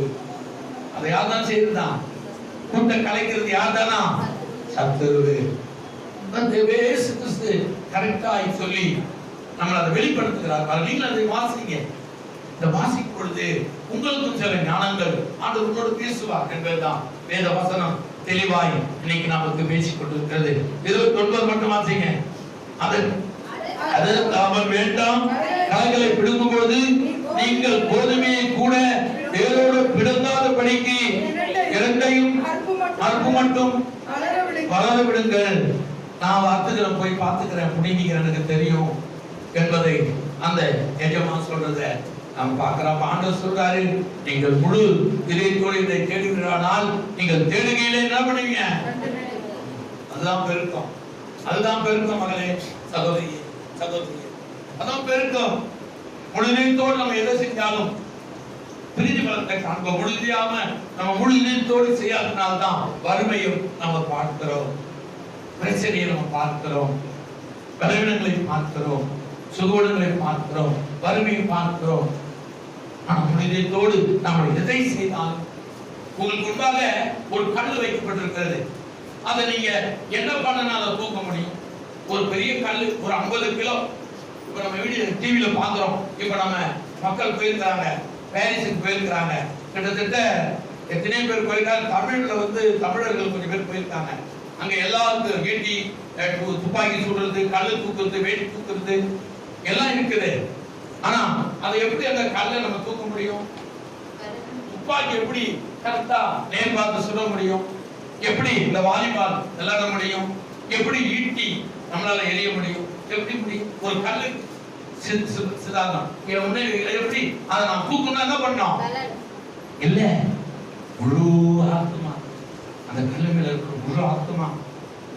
அதை யார்தான் செய்துதான்? கூட்டம் கலைக்கிறது யார்தானா? சத்துருவு. கரெக்டாய் சொல்லி நம்மளை அதை வெளிப்படுத்துகிறார். நீங்கள் அதை வாசிங்க. இந்த வாசிக்கும் பொழுது உங்களுக்கும் சில ஞானங்கள் ஆண்டவர் உங்களோடு பேசுவார் என்பதுதான் வேத வசனம் தெளிவாய் இன்னைக்கு நமக்கு பேசிக் கொண்டிருக்கிறது. 29 மட்டும் வாசிங்க. அதற்கு அவர் வேண்டாம், களைகளை பிடுங்கும் போது நீங்கள் கோதுமையை கூட வேரோடு பிடுங்காத படிக்கு இரண்டையும் அறுப்பு மட்டும் வளர விடுங்கள். நான் வாத்துக்கிறேன், போய் பார்த்துக்கிறேன், பிடிங்கிக்கிறேன், எனக்கு தெரியும் என்பதை அந்த எஜமான் சொல்றத நாம் பார்க்கிறோம். ஆண்டவர் சொல்றாரு, நீங்கள் முழு இதயத்தோடு இதை தேடுகிறானால் நீங்கள் தேடுகையில என்ன பண்ணுவீங்க? அதுதான் பெருக்கம். அதுதான் பெருக்கம் மகளே, சகோதரி சகோதரி, அதான் பெருக்கம். முழு இதயத்தோடு நம்ம எதை செஞ்சாலும் பிரிஞ்சு பலத்தை காண்போம். முழுமையாம நம்ம முழு இதயத்தோடு செய்யாதனால்தான் வறுமையும் நம்ம பார்க்கிறோம், பிரச்சனையை நம்ம பார்க்கிறோம், பலவீனங்களை பார்க்கிறோம், சுகவீனங்களை பார்க்கிறோம், வறுமையை பார்க்கிறோம். ஆனால் முழு இதயத்தோடு நம்ம எதை செய்தாலும், உங்களுக்கு முன்பாக ஒரு கல் வைக்கப்பட்டிருக்கிறது, அதை நீங்க என்ன பண்ணனா அதை தூக்க முடியும்? ஒரு பெரிய கல், ஒரு 50 கிலோ. இப்ப நம்ம வீடியோ டிவியில பாக்குறோம். இப்ப நம்ம மக்கள் போயிருக்காங்க, பாரிஸுக்கு போயிருக்காங்க. கிட்டத்தட்ட எத்தனை பேர் போயிருக்காங்க? தமிழ்ல தமிழர்கள் கொஞ்சம் பேர் போயிருக்காங்க. அங்க எல்லாருக்கும் வேட்டி, துப்பாக்கி சுடுறது, கல்லு தூக்குறது, வேட்டி தூக்குறது எல்லாம் இருக்குது. ஆனா அதை எப்படி அந்த கல்லை நம்ம தூக்க முடியும்? துப்பாக்கி எப்படி கரெக்டா நேர் பார்த்து சுட முடியும்? எப்படி இந்த வாலிபால் விளையாட முடியும்? எப்படி ஈட்டி நம்மளால எரிய முடியும்? எப்படி முடியும்? ஒரு கல்லு சிதாதான் எப்படி அதை நான் தூக்கணும் என்ன பண்ணோம்? இல்ல, முழு ஆத்மா அந்த கல்லு மேல இருக்கிற முழு ஆத்மா,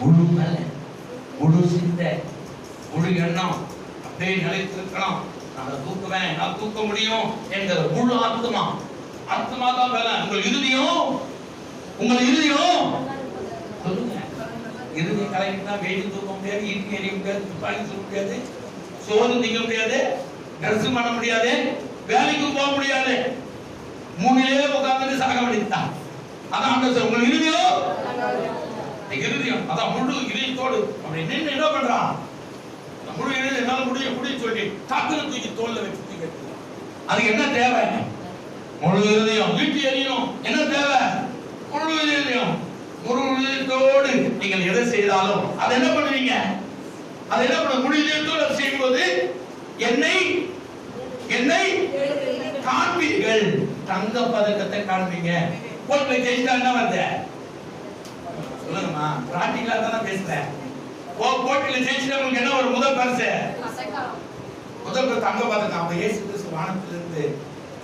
முழு மேல முழு சிந்தை, முழு எண்ணம் அப்படியே நிலைத்திருக்கணும். நான் தூக்குவேன், நான் தூக்க முடியும் என்கிற முழு ஆத்மா. ஆத்மா தான் வேலை. உங்கள் இறுதியும் சொல்லுங்க. இறுதி கலைக்கிட்டா வேடி தூக்க முடியாது, ஈட்டி எறிய முடியாது, துப்பாக்கி தூக்க முடியாது, சோறு திங்க முடியாது, ட்ரெஸ் பண்ண முடியாது, வேலைக்கு போக முடியாது, மூணிலே உட்கார்ந்து சாக வேண்டியதுதான். அதான் உங்கள் இறுதியும் அதான் முழு இதயத்தோடு அப்படி நின்று என்ன பண்றான்? முழு இதயம் என்னால முடியும் சொல்லி டக்குனு தூக்கி தோல்ல வச்சு அதுக்கு என்ன தேவை? முழு இதயம். வீட்டு எறியணும், என்ன தேவை? முழு இதயம். முழு இதயத்தோடு நீங்கள் எதை செய்தாலும் அதை என்ன பண்ணுவீங்க? அதை என்ன பண்ண? முழு இதயத்தோடு செய்யும்போது என்னை காண்பீர்கள், தங்க பதக்கத்தை காண்பீங்க. போட்டில ஜெயிச்சா என்ன வருது? சொல்லுங்கம்மா, பிராக்டிகலா தானே பேசுறேன். போட்டியில ஜெயிச்சுட்டா உங்களுக்கு என்ன ஒரு முதல் பரிசு? முதல் தங்க பதக்கம். அவங்க இயேசு கிறிஸ்து வானத்திலிருந்து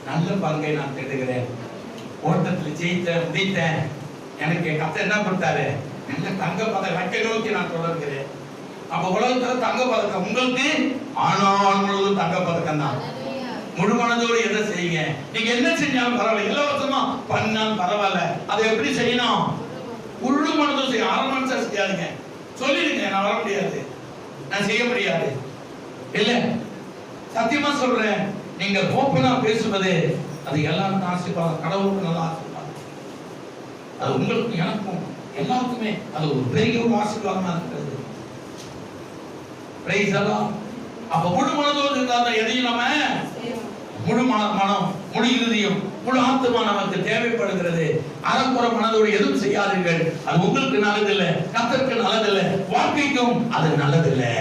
நல்ல பங்கை நான் தேடுகிறேன், ஓட்டத்தில் ஜெயித்தேன், முடித்தேன், எனக்கு கர்த்தர் என்ன கொடுத்தாரு? நல்ல தங்க பதக்கம் வைக்க நோக்கி நான் தொடர்கிறேன். அப்ப உலகத்துல தங்க பதக்கம் உங்களுக்கு ஆனால் முழுவதும் தங்க பதக்கம் தான். முழு மனதோடு எதை செய்யுங்க. நீங்க என்ன செஞ்சாலும் பரவாயில்ல, இலவசமா பண்ணாலும் பரவாயில்ல. அதை எப்படி செய்யணும்? முழு மனதோடு செய்யும். அரை மனசா செய்யாதுங்க. சொல்லிடுங்க, நான் வர முடியாது, நான் செய்ய முடியாது. இல்ல, சத்தியமா சொல்றேன், நீங்க ஓப்பனா பேசுவது அது எல்லாருக்கும் ஆசீர்வாதம், கடவுளுக்கு நல்ல ஆசீர்வாதம். அது உங்களுக்கு எனக்கும் எல்லாருக்குமே அது ஒரு பெரிய ஒரு ஆசீர்வாதமா இருக்கிறது. பிரைஸ் எல்லாம். அப்ப முழு மனதோடு இருந்தால் எதையும் நம்ம முழு மனம், முழு இறுதியும், முழு ஆத்மா நமக்கு தேவைப்படுகிறது. அறக்குற மனதோடு எதுவும் செய்யாதீர்கள். அது உங்களுக்கு நல்லதில்லை, கர்த்தருக்கு நல்லதில்லை, வாழ்க்கைக்கும் அது நல்லதில்லை.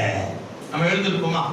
நம்ம எழுந்திருப்போமா?